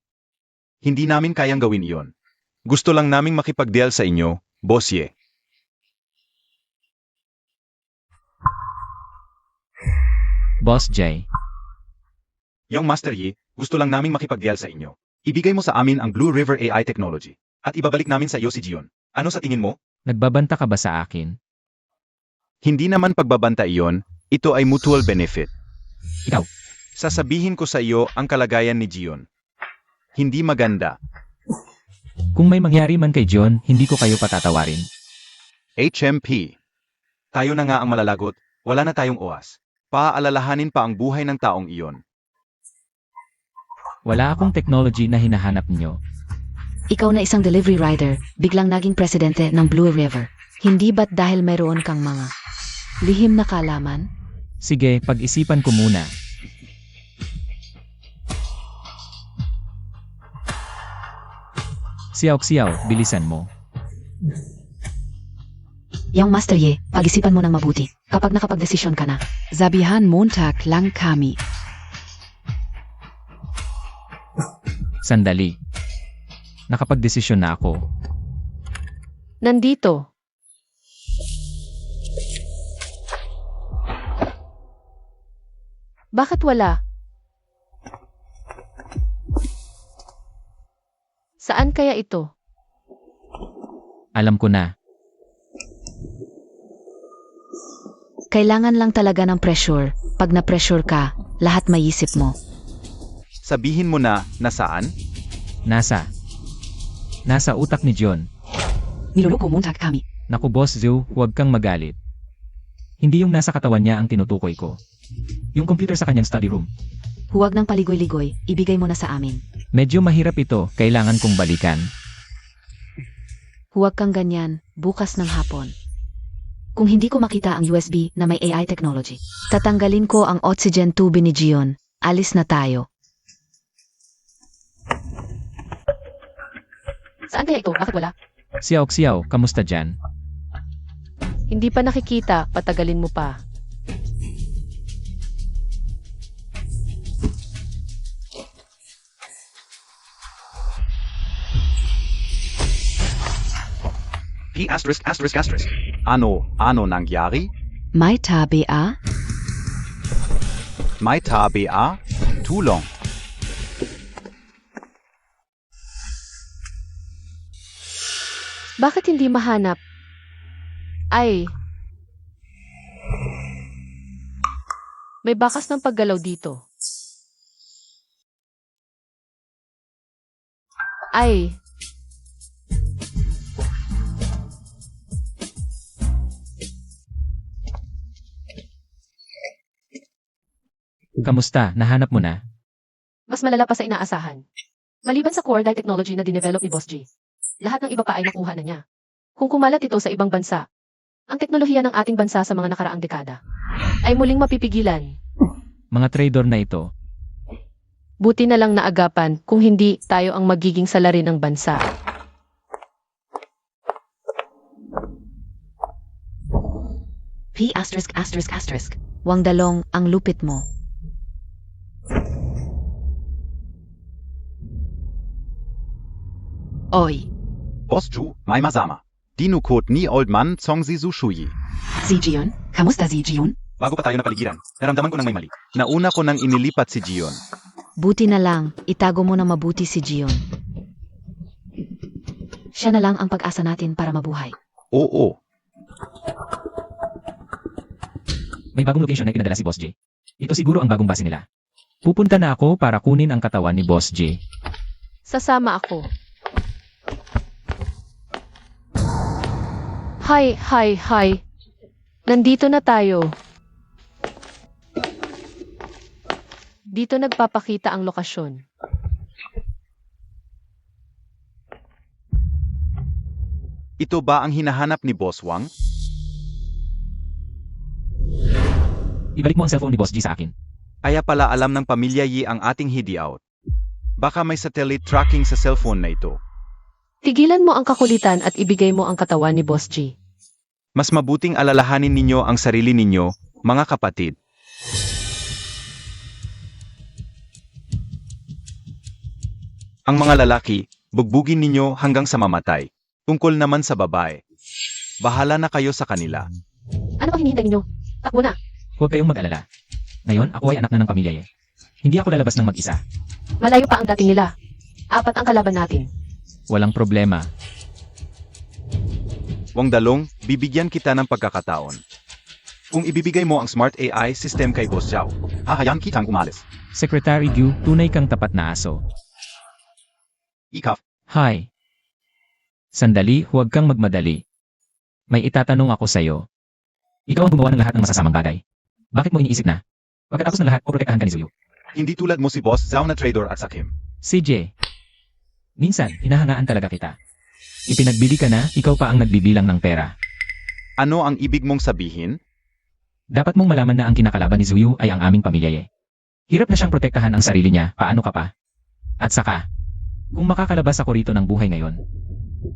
hindi namin kayang gawin iyon. Gusto lang naming makipagdeal sa inyo, Bosye. Boss J. Young Master Yi, gusto lang naming makipagdeal sa inyo. Ibigay mo sa amin ang Blue River AI technology. At ibabalik namin sa iyo si Gion. Ano sa tingin mo? Nagbabanta ka ba sa akin? Hindi naman pagbabanta iyon, ito ay mutual benefit. Ikaw. Sasabihin ko sa iyo ang kalagayan ni Gion. Hindi maganda. Kung may mangyari man kay John, hindi ko kayo patatawarin. HMP. Tayo na nga ang malalagot, wala na tayong oas. Paaalalahanin pa ang buhay ng taong iyon. Wala akong technology na hinahanap niyo. Ikaw na isang delivery rider, biglang naging presidente ng Blue River. Hindi ba't dahil mayroon kang mga lihim na kalaman? Sige, pag-isipan ko muna. Siyaw, bilisan mo. Young Master Yi, pag-isipan mo ng mabuti. Kapag nakapag-desisyon ka na, Sabihan Montag lang kami. Sandali. Nakapagdesisyon na ako. Nandito. Bakit wala? Saan kaya ito? Alam ko na. kailangan lang talaga ng pressure. Pag na-pressure ka, lahat maisip mo. Sabihin mo na, nasaan? Nasa utak ni John. Niloloko Montag kami. Naku Boss Zhu, huwag kang magalit. Hindi yung nasa katawan niya ang tinutukoy ko. Yung computer sa kanyang study room. Huwag nang paligoy-ligoy, ibigay mo na sa amin. Medyo mahirap ito, kailangan kong balikan. Huwag kang ganyan, bukas ng hapon. Kung hindi ko makita ang USB na may AI technology, tatanggalin ko ang oxygen tube ni Gion. Alis na tayo. Saan kaya ito? Bakit wala? Siyaw, kamusta dyan? Hindi pa nakikita, patagalin mo pa. P asterisk. Ano nangyari? May tabi a? May tabi a? Tulong. Bakit hindi mahanap? Ay. May bakas ng paggalaw dito. Ay. Kamusta? Nahanap mo na? Mas malala pa sa inaasahan. Maliban sa core technology na dinevelop ni Boss G, lahat ng iba pa ay nakuha na niya. Kung kumalat ito sa ibang bansa, ang teknolohiya ng ating bansa sa mga nakaraang dekada ay muling mapipigilan. Mga trader na ito. Buti na lang naagapan kung hindi tayo ang magiging salarin ng bansa. P******. Wang Dalong, ang lupit mo. Oi. Boss Ju, may masama. Dinukot ni Old Man Song Si Su Shuyi. Si Gion? Kamusta si Gion? Bago pa tayo napaligiran, naramdaman ko nang may mali. Nauna ko nang inilipat si Gion. Buti na lang, itago mo na mabuti si Gion. Siya na lang ang pag-asa natin para mabuhay. Oo. May bagong location na pinadala si Boss J. Ito siguro ang bagong base nila. Pupunta na ako para kunin ang katawan ni Boss J. Sasama ako. Hi. Nandito na tayo. Dito nagpapakita ang lokasyon. Ito ba ang hinahanap ni Boss Wang? Ibalik mo ang cellphone ni Boss G sa akin. Aya pala alam ng pamilya Yi ang ating hideout. Baka may satellite tracking sa cellphone na ito. Tigilan mo ang kakulitan at ibigay mo ang katawan ni Boss G. Mas mabuting alalahanin ninyo ang sarili ninyo, mga kapatid. Ang mga lalaki, bugbugin ninyo hanggang sa mamatay. Tungkol naman sa babae. Bahala na kayo sa kanila. Ano pang hinihintay ninyo? Takbo na. Huwag kayong mag-alala. Ngayon, ako ay anak na ng pamilya eh. Hindi ako lalabas ng mag-isa. Malayo pa ang dating nila. 4 ang kalaban natin. Walang problema. Wang Dalong, bibigyan kita ng pagkakataon. Kung ibibigay mo ang Smart AI system kay Boss Zhao, hahayaan kitang umalis. Secretary Gu, tunay kang tapat na aso. Ikaf, Hi. Sandali, huwag kang magmadali. May itatanong ako sa'yo. Ikaw ang gumawa ng lahat ng masasamang bagay. Bakit mo iniisip na? Pagkatapos ng lahat, poprotektahan ka ni Zuyu. hindi tulad mo si Boss Zhao na trader at sakim. CJ. Minsan, hinahangaan talaga kita. Ipinagbili ka na, ikaw pa ang nagbibilang ng pera. Ano ang ibig mong sabihin? Dapat mong malaman na ang kinakalaban ni Zuyu ay ang aming pamilya eh. Hirap na siyang protektahan ang sarili niya, paano ka pa? At saka, kung makakalabas ako rito ng buhay ngayon,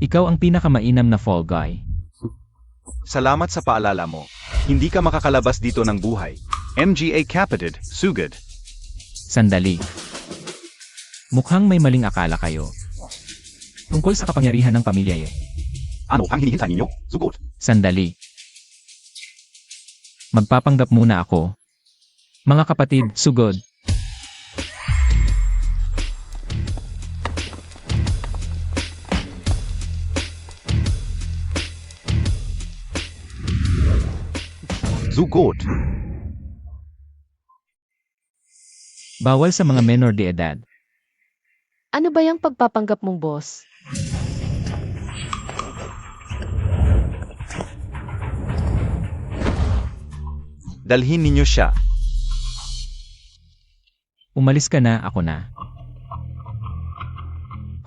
ikaw ang pinakamainam na fall guy. Salamat sa paalala mo. Hindi ka makakalabas dito ng buhay. MGA Capitid, Sugod. Sandali. Mukhang may maling akala kayo. Tungkol sa kapangyarihan ng pamilya eh. Ano ang hinihintay ninyo? Sugod. Sandali. Magpapanggap muna ako. Mga kapatid, sugod. Sugod. Bawal sa mga menor de edad. Ano ba yung pagpapanggap mong boss? Dalhin ninyo siya. Umalis ka na, ako na.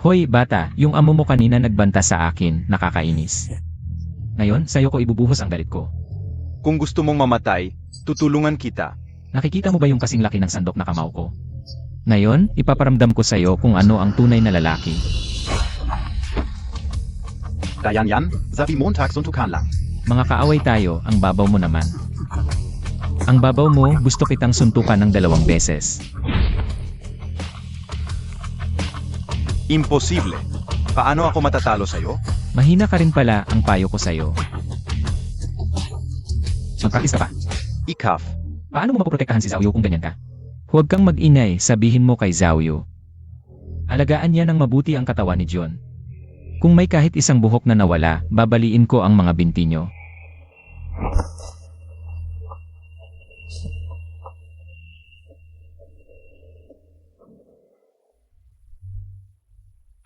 Hoy, bata, yung amo mo kanina nagbanta sa akin, nakakainis. Ngayon, sa'yo ko ibubuhos ang galit ko. Kung gusto mong mamatay, tutulungan kita. Nakikita mo ba yung kasing laki ng sandok na kamao ko? Ngayon, ipaparamdam ko sa'yo kung ano ang tunay na lalaki. Dayan yan, sabi Montag suntukan lang. Mga kaaway tayo, ang babaw mo naman. Ang babaw mo, gusto kitang suntukan ng 2 beses. Imposible. Paano ako matatalo sa'yo? Mahina ka rin pala ang payo ko sa'yo. Mag-practice ka pa. Ikaf. Paano mo mapoprotektahan si Xiaoyu kung ganyan ka? Huwag kang mag-inay, sabihin mo kay Xiaoyu. Alagaan niya ng mabuti ang katawan ni John. Kung may kahit isang buhok na nawala, babaliin ko ang mga binti niyo.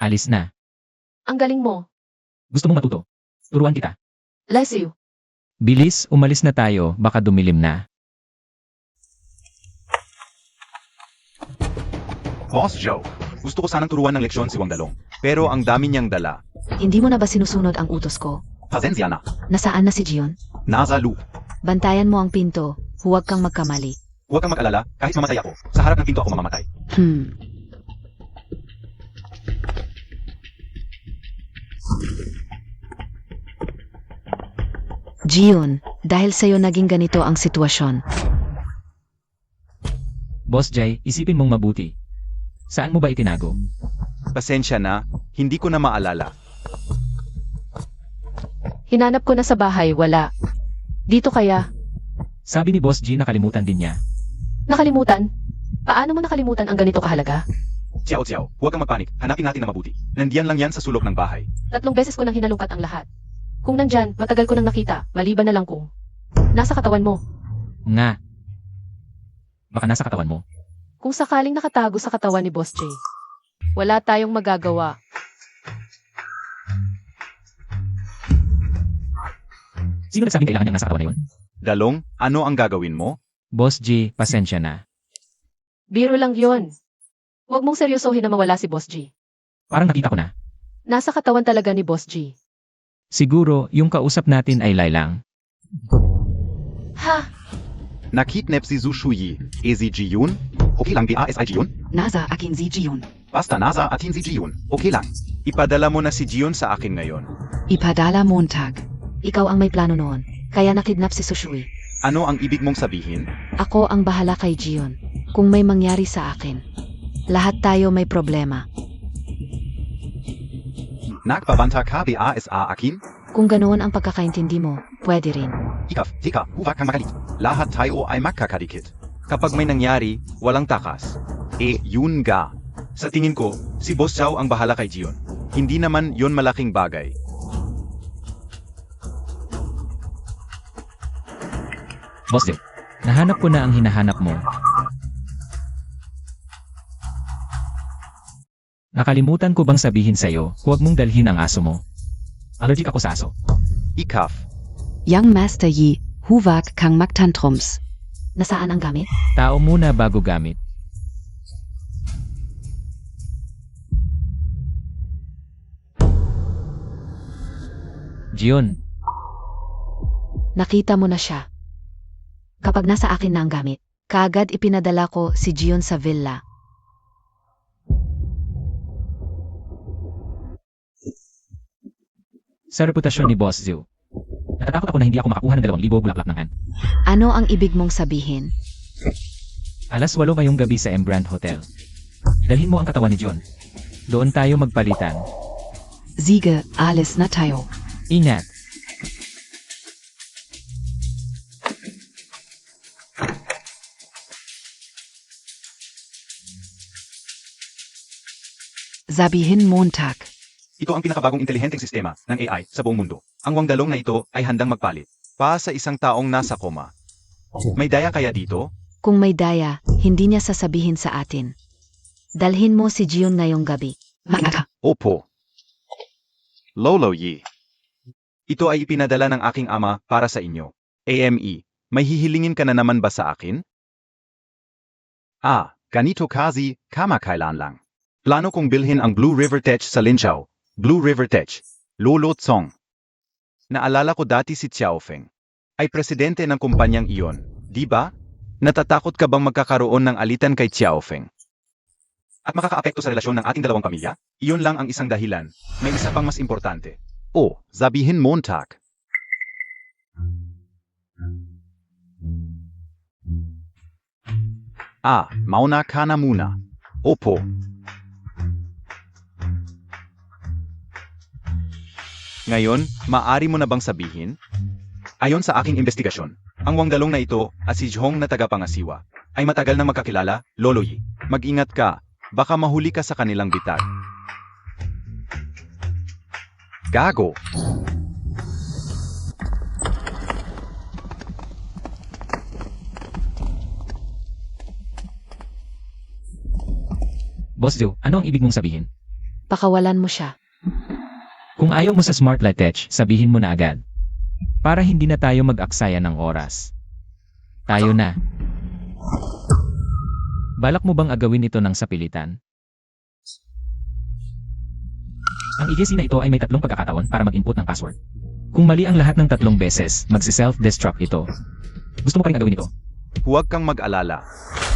Alis na. Ang galing mo. Gusto mong matuto? Turuan kita. Bless you. Bilis, umalis na tayo, baka dumilim na. Boss Joe, gusto ko sanang turuan ng leksyon si Wang Dalong. Pero ang dami niyang dala. Hindi mo na ba sinusunod ang utos ko? Pasensya na. Nasaan na si Gion? Nasa loop. Bantayan mo ang pinto. Huwag kang magkamali. Huwag kang mag-alala, kahit mamatay ako. Sa harap ng pinto ako mamamatay. Gion, dahil sa'yo naging ganito ang sitwasyon. Boss Jay, isipin mong mabuti. Saan mo ba itinago? Pasensya na, hindi ko na maalala. Hinanap ko na sa bahay, wala. Dito kaya? Sabi ni Boss G nakalimutan din niya. Nakalimutan? Paano mo nakalimutan ang ganito kahalaga? Xiao Xiao, huwag kang magpanik. Hanapin natin na mabuti. Nandiyan lang yan sa sulok ng bahay. 3 beses ko nang hinalungkat ang lahat. Kung nandyan, matagal ko nang nakita, maliban na lang kung nasa katawan mo. Nga. Baka nasa katawan mo. Kung sakaling nakatago sa katawan ni Boss J, wala tayong magagawa. Sino nagsabing kailangan niyang nasa katawan na yun? Dalong, ano ang gagawin mo? Boss G, pasensya na. Biro lang yon. Huwag mong seryosohin na mawala si Boss G. Parang nakita ko na. Nasa katawan talaga ni Boss G. Siguro, yung kausap natin ay Lailang. Ha? Nakidnap si Zushuyi. Si Jiyun? Okay lang BASI Jiyun? Nasa akin si Jion. Basta nasa atin si Jiyun. Okay lang. Ipadala mo na si Jiyun sa akin ngayon. Ipadala Montag. Ikaw ang may plano noon, kaya nakidnap si Sushui. Ano ang ibig mong sabihin? Ako ang bahala kay Jion. Kung may mangyari sa akin, lahat tayo may problema. Nagbabanta ka BASA akin? Kung ganoon ang pagkakaintindi mo, pwede rin. Ikaf, tika, huwag kang magalit. Lahat tayo ay magkakadikit. Kapag may nangyari, walang takas. Yun ga. Sa tingin ko, si Boss Zhao ang bahala kay Jion. Hindi naman yon malaking bagay. Boss G, nahanap ko na ang hinahanap mo. Nakalimutan ko bang sabihin sa'yo, huwag mong dalhin ang aso mo. Allergic ako sa aso. Ikaf, Young Master Yi, huwag kang magtantrums. Nasaan ang gamit? Tao muna bago gamit. Jion, Nakita mo na siya. Kapag nasa akin na ang gamit, kaagad ipinadala ko si Jion sa villa. sa reputasyon ni Boss Zhu, natatakot ako na hindi ako makakuha ng 2,000 bulaklak ng Han. Ano ang ibig mong sabihin? Alas 8 ngayong gabi sa M Grand Hotel. Dalhin mo ang katawan ni John. Doon tayo magpalitan. Siege, alles na tayo. Ingat. Sabihin Montag. ito ang pinakabagong intelihenteng sistema ng AI sa buong mundo. Ang wangdalong na ito ay handang magpalit. Pa sa isang taong nasa koma. May daya kaya dito? Kung may daya, hindi niya sasabihin sa atin. Dalhin mo si Jion ngayong gabi. Maaga. Opo. Lolo Yi. Ito ay ipinadala ng aking ama para sa inyo. AME, may hihilingin ka na naman ba sa akin? Ganito kasi, kamakailan lang. Plano kong bilhin ang Blue River Tech sa Linzhou. Blue River Tech. Lolo Tsong. Naalala ko dati si Xiaofeng. Ay presidente ng kumpanyang iyon, di ba? Natatakot ka bang magkakaroon ng alitan kay Xiaofeng? At makakaapekto sa relasyon ng ating dalawang pamilya? Iyon lang ang isang dahilan. May isa pang mas importante. Sabihin Montag. Mauna ka na muna. Opo. Ngayon, maaari mo na bang sabihin? Ayon sa aking investigasyon, ang wangdalong na ito at si Jhong na tagapangasiwa ay matagal nang magkakilala, Lolo Yi. Mag-ingat ka, baka mahuli ka sa kanilang bitag. Gago! Boss Zhu, ano ang ibig mong sabihin? Pakawalan mo siya. Kung ayaw mo sa Smart Light Tech, sabihin mo na agad. Para hindi na tayo mag-aksaya ng oras. Tayo na. Balak mo bang agawin ito ng sapilitan? Ang EGC na ito ay may 3 pagkakataon para mag-input ng password. Kung mali ang lahat ng 3 beses, magsi-self-destruct ito. Gusto mo pa rin agawin ito? Huwag kang mag-alala.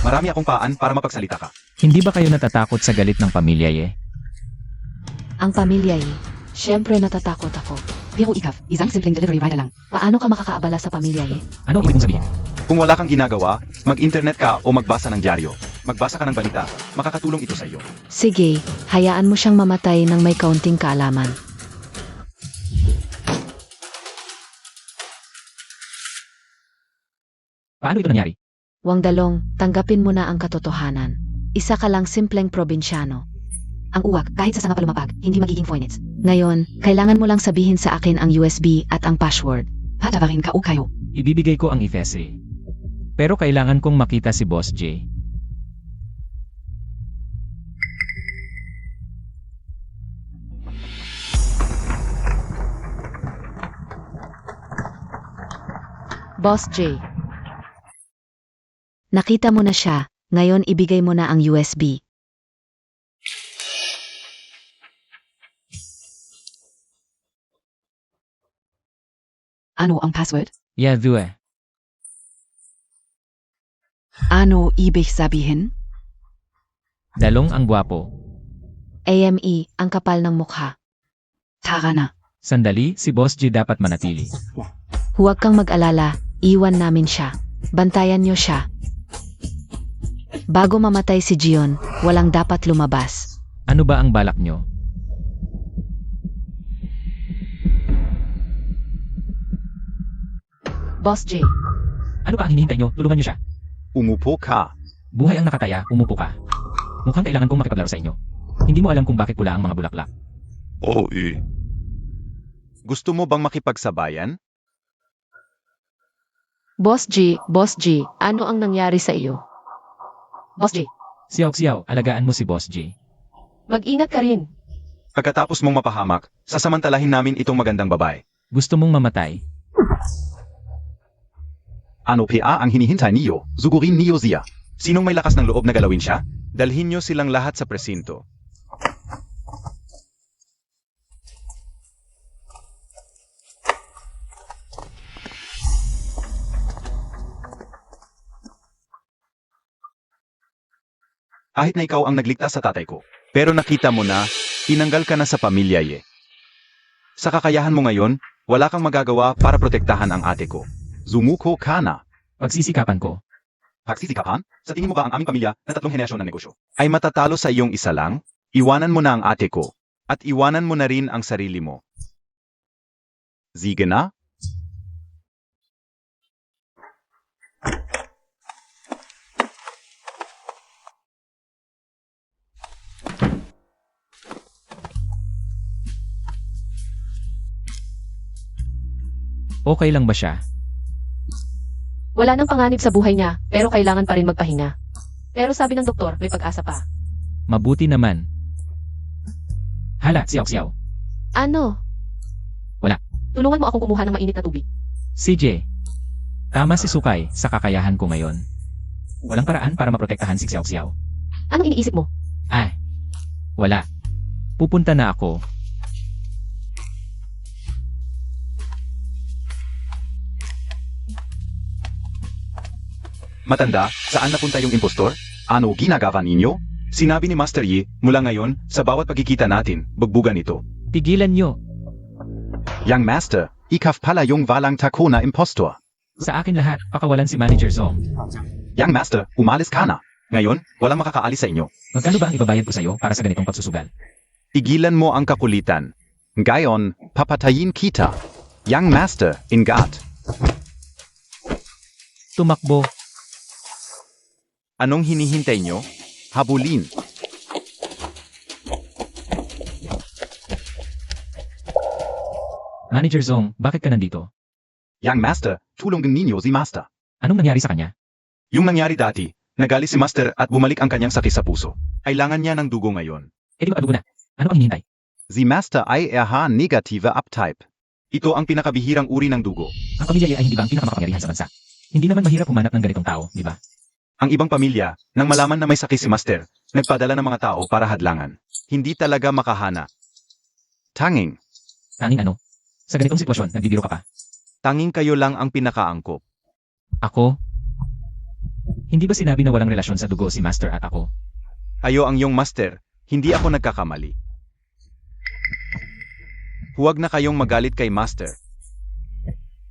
Marami akong paan para mapagsalita ka. Hindi ba kayo natatakot sa galit ng pamilya, Ye? Ang pamilya siyempre natatakot ako. Pero ikaf, isang simpleng delivery rider lang. Paano ka makakaabala sa pamilya Ano ang ibig mong sabihin? Kung wala kang ginagawa, mag-internet ka o magbasa ng dyaryo. Magbasa ka ng balita, makakatulong ito sa iyo. Sige, hayaan mo siyang mamatay ng may kaunting kaalaman. Paano ito nangyari? Wangdalong, tanggapin mo na ang katotohanan. Isa ka lang simpleng probinsyano. Ang uwak, kahit sa sanga palumapag, hindi magiging Phoenix. Ngayon, kailangan mo lang sabihin sa akin ang USB at ang password. Patawarin ka o kayo. Ibibigay ko ang IFSC. Pero kailangan kong makita si Boss J. Boss J. Nakita mo na siya, ngayon ibigay mo na ang USB. Ano ang password? Yeah, due. Ano ibig sabihin? Dalong ang gwapo. AME, ang kapal ng mukha. Tara na. Sandali, si Boss G dapat manatili. Huwag kang mag-alala, iwan namin siya. Bantayan niyo siya. Bago mamatay si Gion, walang dapat lumabas. Ano ba ang balak nyo? Boss J. Ano pa ang hinihintay nyo? Tulungan nyo siya. Umupo ka. Buhay ang nakataya, umupo ka. Mukhang kailangan kong makipaglaro sa inyo. Hindi mo alam kung bakit pula ang mga bulaklak. Oo Gusto mo bang makipagsabayan? Boss G, ano ang nangyari sa iyo? Boss J, Siyaw, alagaan mo si Boss G. mag-ingat ka rin. Pagkatapos mong mapahamak, sasamantalahin namin itong magandang babae. Gusto mong mamatay? Ano PA ang hinihintay niyo? Sugurin niyo siya. Sinong may lakas ng loob na galawin siya? Dalhin niyo silang lahat sa presinto. Kahit na ikaw ang nagligtas sa tatay ko. Pero nakita mo na, tinanggal ka na sa pamilya ye. Sa kakayahan mo ngayon, wala kang magagawa para protektahan ang ate ko. Zumuko ka na. Pagsisikapan ko. Pagsisikapan? Sa tingin mo ba ang aming pamilya na 3 henerasyon ng negosyo ay matatalo sa iyong isa lang? Iwanan mo na ang ate ko. At iwanan mo na rin ang sarili mo. Sige na? Okay lang ba siya? Wala nang panganib sa buhay niya, pero kailangan pa rin magpahinga. Pero sabi ng doktor, may pag-asa pa. Mabuti naman. Hala, siyaw. Ano? Wala. Tulungan mo akong kumuha ng mainit na tubig. CJ. Tama si Sukay sa kakayahan ko ngayon. Walang paraan para maprotektahan si Xiao. Anong iniisip mo? Ay. Wala. Pupunta na ako. Matanda, saan napunta yung impostor? Ano ginagawa ninyo? Sinabi ni Master Yi, mula ngayon, sa bawat pagkikita natin, bugbugan ito. Pigilan nyo. Young Master, ikaf pala yung walang tako na impostor. Sa akin lahat, pakawalan si Manager Zong. Young Master, umalis ka na. Ngayon, walang makakaalis sa inyo. Magkano ba ang ibabayad ko sa iyo para sa ganitong pagsusugal? Tigilan mo ang kakulitan. Ngayon, papatayin kita. Young Master, ingat. Tumakbo. Anong hinihintay nyo? Habulin. Manager Zong, bakit ka nandito? Young Master, tulungan ninyo si Master. Anong nangyari sa kanya? Yung nangyari dati, nagali si Master at bumalik ang kanyang sakit sa puso. Kailangan niya ng dugo ngayon. Eh di ba adugo na? Ano ang hinihintay? Si Master ay RH negative uptype. Ito ang pinakabihirang uri ng dugo. Ang pamilya ay hindi ba ang pinakamakapangyarihan sa bansa? Hindi naman mahirap humanap ng ganitong tao, di ba? Ang ibang pamilya, nang malaman na may sakit si Master, nagpadala ng mga tao para hadlangan. Hindi talaga makahana. Tanging Ano? Sa ganitong sitwasyon, nagbibiro ka pa. Tanging kayo lang ang pinakaangkop. Ako? Hindi ba sinabi na walang relasyon sa dugo si Master at ako? Ayo ang iyong Master, hindi ako nagkakamali. Huwag na kayong magalit kay Master.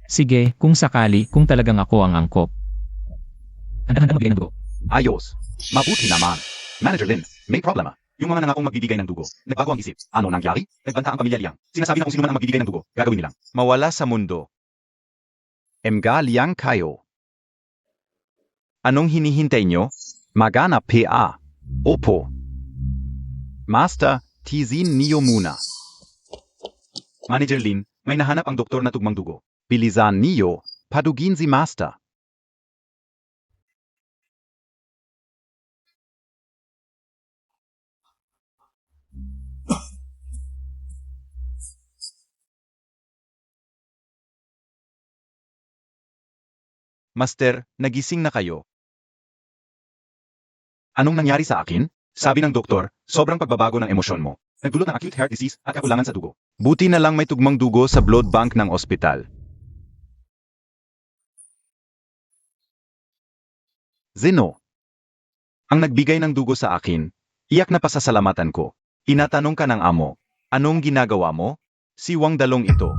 Sige, kung sakali, kung talagang ako ang angkop. Handa-handa magbigay ng dugo. Ayos. Mabuti naman. Manager Lin, may problema. Yung mga nangakong magbibigay ng dugo, nagbago ang isip. Ano nangyari? Nagbanta ang pamilya Liang. Sinasabi na kung sino man ang magbibigay ng dugo, gagawin nilang. Mawala sa mundo. Mga Liang kayo. Anong hinihintay nyo? Magana PA. Opo. Master, tizin niyo muna. Manager Lin, may nahanap ang doktor na tugmang dugo. Bilisan niyo, padugin si Master. Master, nagising na kayo. Anong nangyari sa akin? Sabi ng doktor, sobrang pagbabago ng emosyon mo. Nagdulot ng acute heart disease at kakulangan sa dugo. Buti na lang may tugmang dugo sa blood bank ng ospital. Zeno. Ang nagbigay ng dugo sa akin, iyak na pasasalamatan ko. Inatanong ka ng amo, anong ginagawa mo? Siwang dalong ito.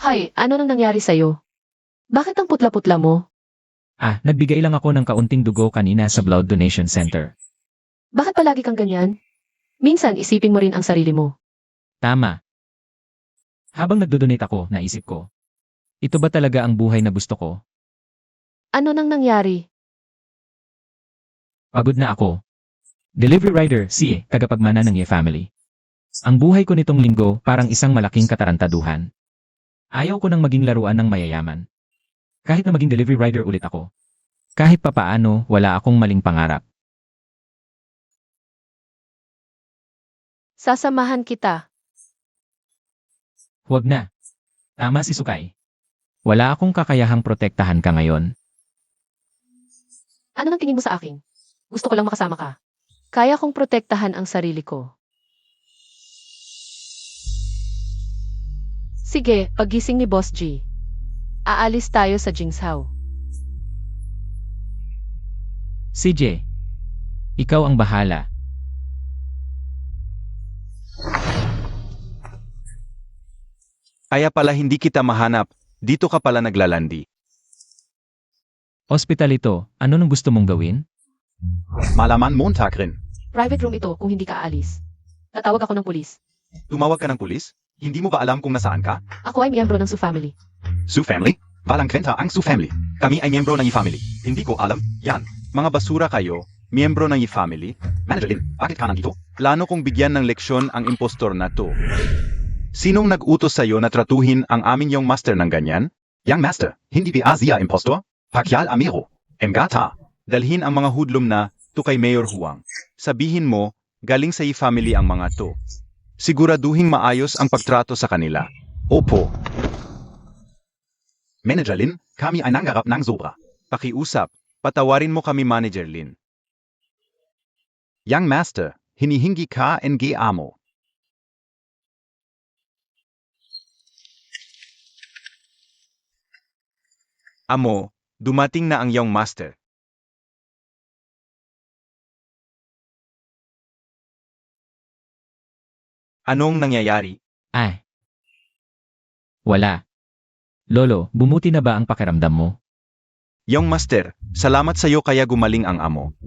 Hay, ano nang nangyari sa'yo? Bakit ang putla-putla mo? Nagbigay lang ako ng kaunting dugo kanina sa blood donation center. Bakit palagi kang ganyan? Minsan isipin mo rin ang sarili mo. Tama. Habang nagdodonate ako, naisip ko, ito ba talaga ang buhay na gusto ko? Ano nang nangyari? Pagod na ako. Delivery rider, tagapagmana ng family. Ang buhay ko nitong linggo parang isang malaking katarantaduhan. Ayaw ko nang maging laruan ng mayayaman. Kahit na maging delivery rider ulit ako. Kahit papaano, wala akong maling pangarap. Sasamahan kita. Huwag na. Tama si Sukay. Wala akong kakayahang protektahan ka ngayon. Ano nang tingin mo sa akin? Gusto ko lang makasama ka. Kaya kong protektahan ang sarili ko. Sige, paggising ni Boss G. Aalis tayo sa Jingzhou. CJ, ikaw ang bahala. Kaya pala hindi kita mahanap, dito ka pala naglalandi. Ospital ito, ano nang gusto mong gawin? Malaman Montag rin. Private room ito kung hindi ka aalis. Tatawag ako ng pulis. Tumawag ka ng pulis? Hindi mo ba alam kung nasaan ka? Ako ay miyembro ng Su Family. Su Family? Walang kwenta ang Su Family. Kami ay miyembro ng I-Family. Hindi ko alam. Yan. Mga basura kayo, miyembro ng I-Family. Manager Lin, bakit ka nandito? Plano kong bigyan ng leksyon ang impostor na to. Sinong nag-utos sa'yo na tratuhin ang amin yung master ng ganyan? Yang master, hindi ba siya impostor? Pakyal Amiro. Emgata. Dalhin ang mga hudlom na to kay Mayor Huang. Sabihin mo, galing sa I-Family ang mga to. Siguraduhing maayos ang pagtrato sa kanila. Opo. Manager Lin, kami ay nangarap ng sobra. Pakiusap, patawarin mo kami Manager Lin. Young Master, hinihingi ka ng amo. Amo, dumating na ang Young Master. Anong nangyayari? Wala. Lolo, bumuti na ba ang pakiramdam mo? Young Master, salamat sa'yo kaya gumaling ang amo.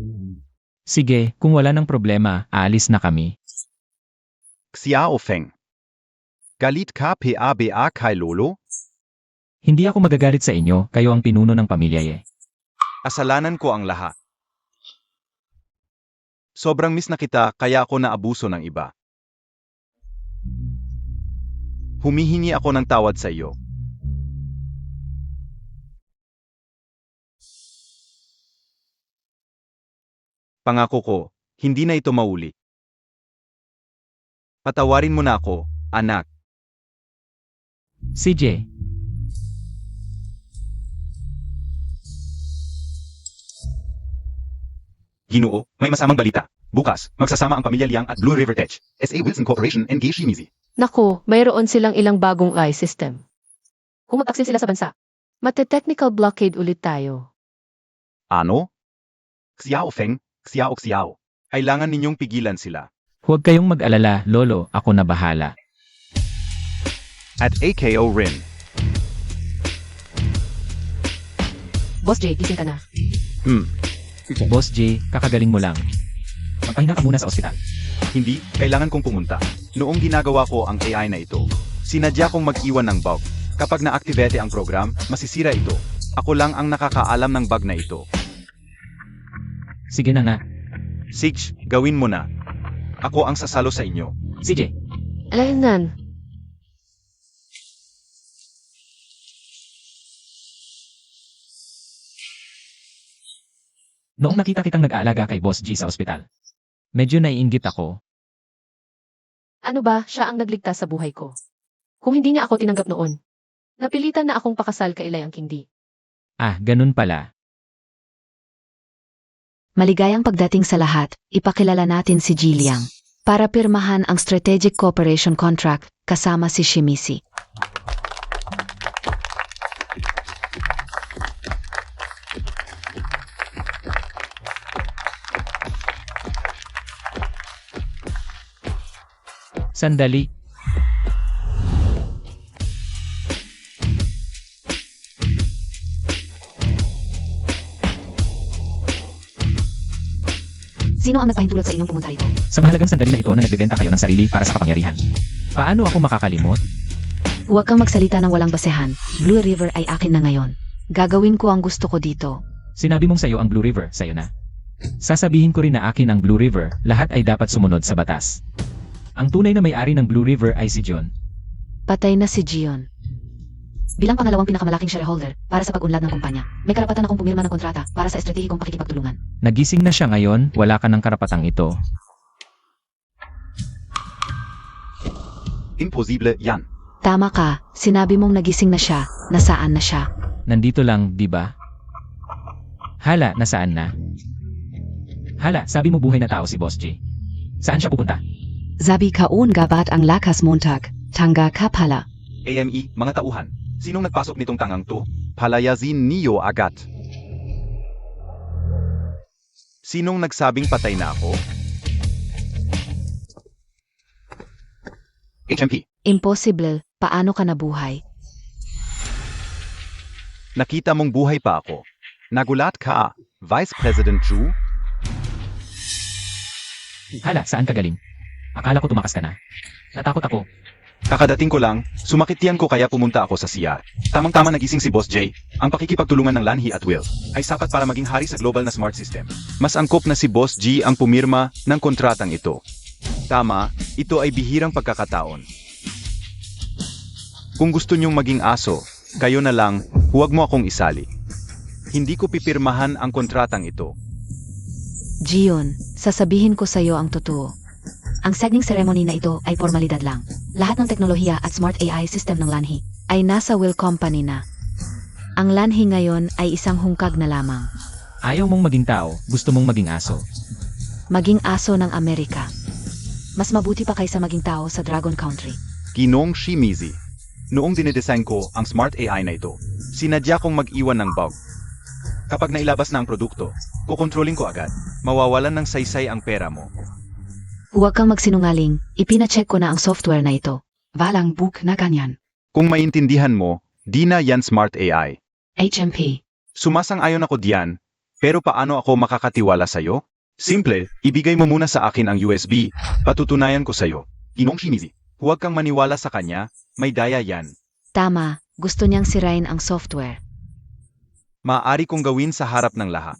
Sige, kung wala ng problema, aalis na kami. Xiao Feng. Galit ka pa kay Lolo? Hindi ako magagalit sa inyo, kayo ang pinuno ng pamilya . Asalanan ko ang lahat. Sobrang miss na kita kaya ako naabuso ng iba. Humihingi ako ng tawad sa iyo. Pangako ko, hindi na ito maulit. Patawarin mo na ako, anak. CJ, Ginoo, may masamang balita. Bukas, magsasama ang pamilya Liang at Blue River Tech, SA Wilson Corporation and Gay Shimizi. Naku, mayroon silang ilang bagong eye system. Kung mag-aksin sila sa bansa, mate-technical blockade ulit tayo. Ano? Xiao Feng, Xiao. Kailangan ninyong pigilan sila. huwag kayong mag-alala, Lolo, ako na bahala. At AKO rin. Boss J, gising ka na. Boss J, kakagaling mo lang. Magpahinga ka muna sa ospital. Hindi, kailangan kong pumunta. Noong ginagawa ko ang AI na ito, sinadya kong mag-iwan ng bug. Kapag na-activate ang program, masisira ito. Ako lang ang nakakaalam ng bug na ito. Sige na nga. Sige, gawin mo na. Ako ang sasalo sa inyo. CJ, Alaynan. Noong nakita kitang nag-aalaga kay Boss G sa ospital. Medyo naiinggit ako. Ano ba, siya ang nagligtas sa buhay ko. Kung hindi niya ako tinanggap noon, napilitan na akong pakasal kay Ilayang Kindi. Ah, ganun pala. Maligayang pagdating sa lahat, ipakilala natin si Jiliang. Para pirmahan ang Strategic Cooperation Contract kasama si Shimizi. Sandali. Sino ang nagpahintulot sa inyong pumunta rito? Sa mahalagang sandali na ito na nagbebenta kayo ng sarili para sa kapangyarihan. Paano ako makakalimot? Huwag kang magsalita ng walang basehan. Blue River ay akin na ngayon. Gagawin ko ang gusto ko dito. Sinabi mong sayo ang Blue River, sayo na. Sasabihin ko rin na akin ang Blue River, lahat ay dapat sumunod sa batas. Ang tunay na may-ari ng Blue River ay si John. Patay na si Gion. Bilang pangalawang pinakamalaking shareholder para sa pag-unlad ng kumpanya, may karapatan akong pumirma ng kontrata para sa estratehikong pakikipagtulungan. Nagising na siya ngayon, wala ka ng karapatang ito. Imposible yan. Tama ka, sinabi mong nagising na siya, nasaan na siya? Nandito lang, di ba? Hala, nasaan na? Hala, sabi mo buhay na tao si Boss G. Saan siya pupunta? Sabi kaon gabat ang lakas Montag, tangga kapala. AME, mga tauhan. Sinong nagpasok nitong tangang to? Palayazin niyo agad. Sinong nagsabing patay na ako? HMP, Impossible, paano ka nabuhay? nakita mong buhay pa ako. Nagulat ka, Vice President Zhu? Hala, saan ka galing? Akala ko tumakas ka na. Natakot ako. Kakadating ko lang, sumakit yan ko kaya pumunta ako sa CR. Tamang-tama nagising si Boss J. Ang pakikipagtulungan ng Lanhi at Will ay sapat para maging hari sa global na smart system. Mas angkop na si Boss G ang pumirma ng kontratang ito. Tama, ito ay bihirang pagkakataon. Kung gusto niyong maging aso, kayo na lang, huwag mo akong isali. Hindi ko pipirmahan ang kontratang ito. Gion, sasabihin ko sa'yo ang totoo. Ang signing ceremony na ito ay formalidad lang. Lahat ng teknolohiya at smart AI system ng Lanhi ay nasa Will Company na. Ang Lanhi ngayon ay isang hungkag na lamang. Ayaw mong maging tao, gusto mong maging aso. Maging aso ng Amerika. Mas mabuti pa kaysa maging tao sa Dragon Country. Ginong Shimizi. Noong dinedesign ko ang smart AI na ito, sinadya kong mag-iwan ng bug. Kapag nailabas na ang produkto, kukontrolin ko agad. Mawawalan ng saysay ang pera mo. Huwag kang magsinungaling, ipinacheck ko na ang software na ito. Walang book na ganyan. Kung maintindihan mo, di na yan smart AI. HMP. Sumasang-ayon ako diyan, pero paano ako makakatiwala sa'yo? Simple, ibigay mo muna sa akin ang USB, patutunayan ko sa'yo. Ginong Shimizi, huwag kang maniwala sa kanya, may daya yan. Tama, gusto niyang sirain ang software. Maaari kong gawin sa harap ng lahat.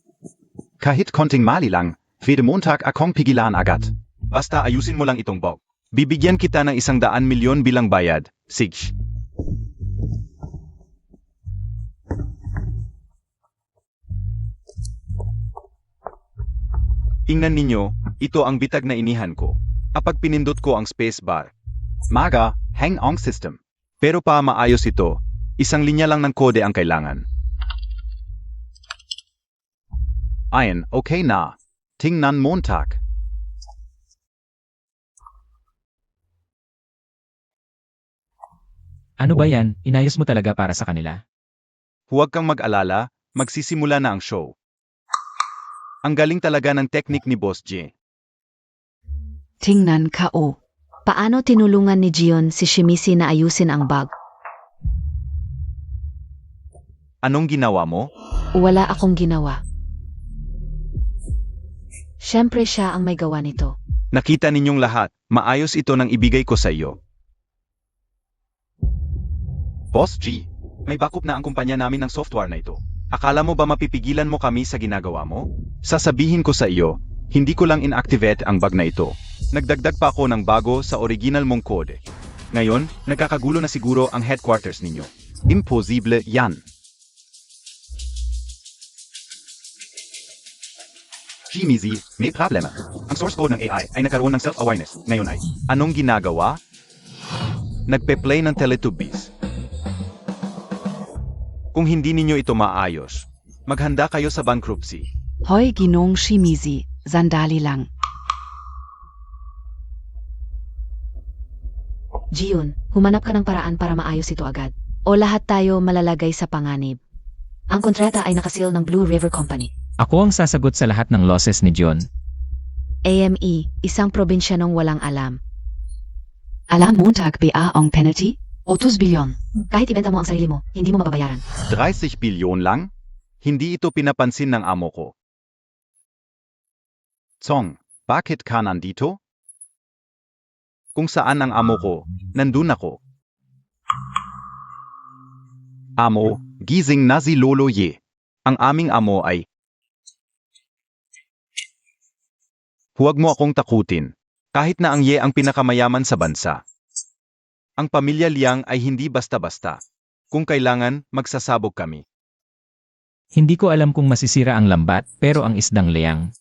Kahit konting mali lang, pwede Montag akong pigilan agad. Basta ayusin mo lang itong bug. Bibigyan kita ng 100 milyon bilang bayad, Sig. Ingnan ninyo, ito ang bitag na inihan ko. Kapag pinindot ko ang spacebar. Maga, hang-on system. Pero pa maayos ito, isang linya lang ng kode ang kailangan. Ayan, okay na. Tingnan Montag. Ano ba yan, inayos mo talaga para sa kanila? Huwag kang mag-alala, magsisimula na ang show. Ang galing talaga ng teknik ni Boss J. Tingnan kao. Paano tinulungan ni Gion si Shimizi na ayusin ang bug? Anong ginawa mo? Wala akong ginawa. Siyempre siya ang may gawa nito. Nakita ninyong lahat, maayos ito nang ibigay ko sa iyo. Boss G, may backup na ang kumpanya namin ng software na ito. Akala mo ba mapipigilan mo kami sa ginagawa mo? Sasabihin ko sa iyo, hindi ko lang inactivate ang bug na ito. Nagdagdag pa ako ng bago sa original mong kode. Ngayon, nagkakagulo na siguro ang headquarters ninyo. Imposible yan. Shimizi, may problema. Ang source code ng AI ay nagkaroon ng self-awareness. Ngayon ay, anong ginagawa? Nagpe-play ng Teletubbies. Kung hindi ninyo ito maayos, maghanda kayo sa bankruptcy. Hoy Ginong Shimizi, sandali lang. Jiyun, humanap ka ng paraan para maayos ito agad. O lahat tayo malalagay sa panganib. Ang kontrata ay nakasil ng Blue River Company. Ako ang sasagot sa lahat ng losses ni John. AME, isang probinsyanong walang alam. Alam mo tagba ang penalty? 30 bilyon. Kahit ibenta mo ang sarili mo, hindi mo mababayaran. 30 bilyon lang? Hindi ito pinapansin ng amo ko. Tsong, bakit ka nandito? Kung saan ang amo ko, nandun ako. Amo, gising na si Lolo Ye. Ang aming amo ay... Huwag mo akong takutin. Kahit na ang Ye ang pinakamayaman sa bansa. Ang pamilya Liang ay hindi basta-basta. Kung kailangan, magsasabog kami. Hindi ko alam kung masisira ang lambat, pero ang isdang Liang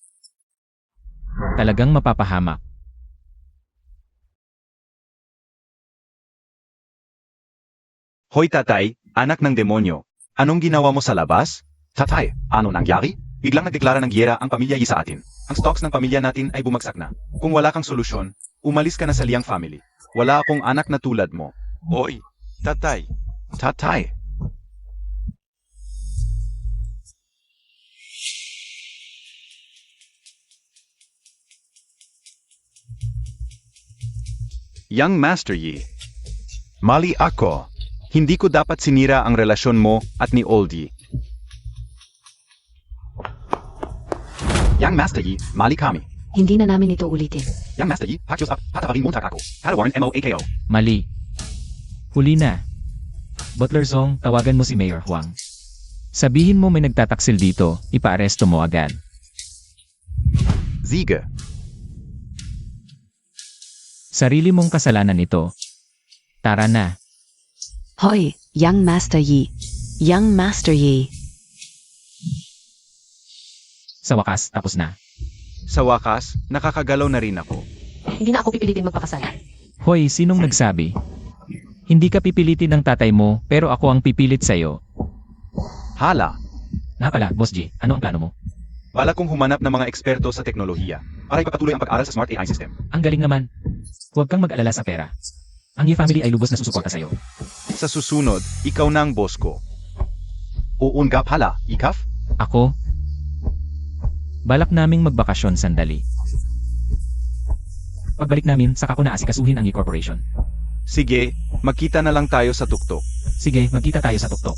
talagang mapapahamak. Hoy tatay, anak ng demonyo. Anong ginawa mo sa labas? Tatay, ano nangyari? Biglang nagdeklara ng giyera ang pamilya Yi sa atin. Ang stocks ng pamilya natin ay bumagsak na. Kung wala kang solusyon, umalis ka na sa Liang family. Wala akong anak na tulad mo. Oy, tatay. Tatay. Young Master Yi. Mali ako. Hindi ko dapat sinira ang relasyon mo at ni Oldie. Young Master Yi, mali kami. Hindi na namin ito ulitin. Young Master Yi, hakyos up, patawarin mo ako. Padawarin MOAKO. Mali. Huli na. Butler Zong, tawagan mo si Mayor Huang. Sabihin mo may nagtataksil dito, ipaaresto mo agad. Siege. Sarili mong kasalanan ito. Tara na. Hoy, Young Master Yi. Young Master Yi. Sa wakas, tapos na. Sa wakas, nakakagalaw na rin ako. Hindi na ako pipilitin magpakasal. Hoy, sinong nagsabi? Hindi ka pipilitin ng tatay mo, pero ako ang pipilit sa'yo. Hala, Nga pala, Boss G, ano ang plano mo? bala kong humanap ng mga eksperto sa teknolohiya para ipagpatuloy ang pag-aral sa Smart AI system. Ang galing naman. Huwag kang mag-alala sa pera. Ang Ye family ay lubos na susuporta sa'yo. Sa susunod, ikaw na ang boss ko. Uungap hala, ikaf? Ako? Balak naming magbakasyon sandali. Pagbalik namin, saka ko na asikasuhin ang Ye Corporation. Sige, magkita na lang tayo sa tuktok. Sige, magkita tayo sa tuktok.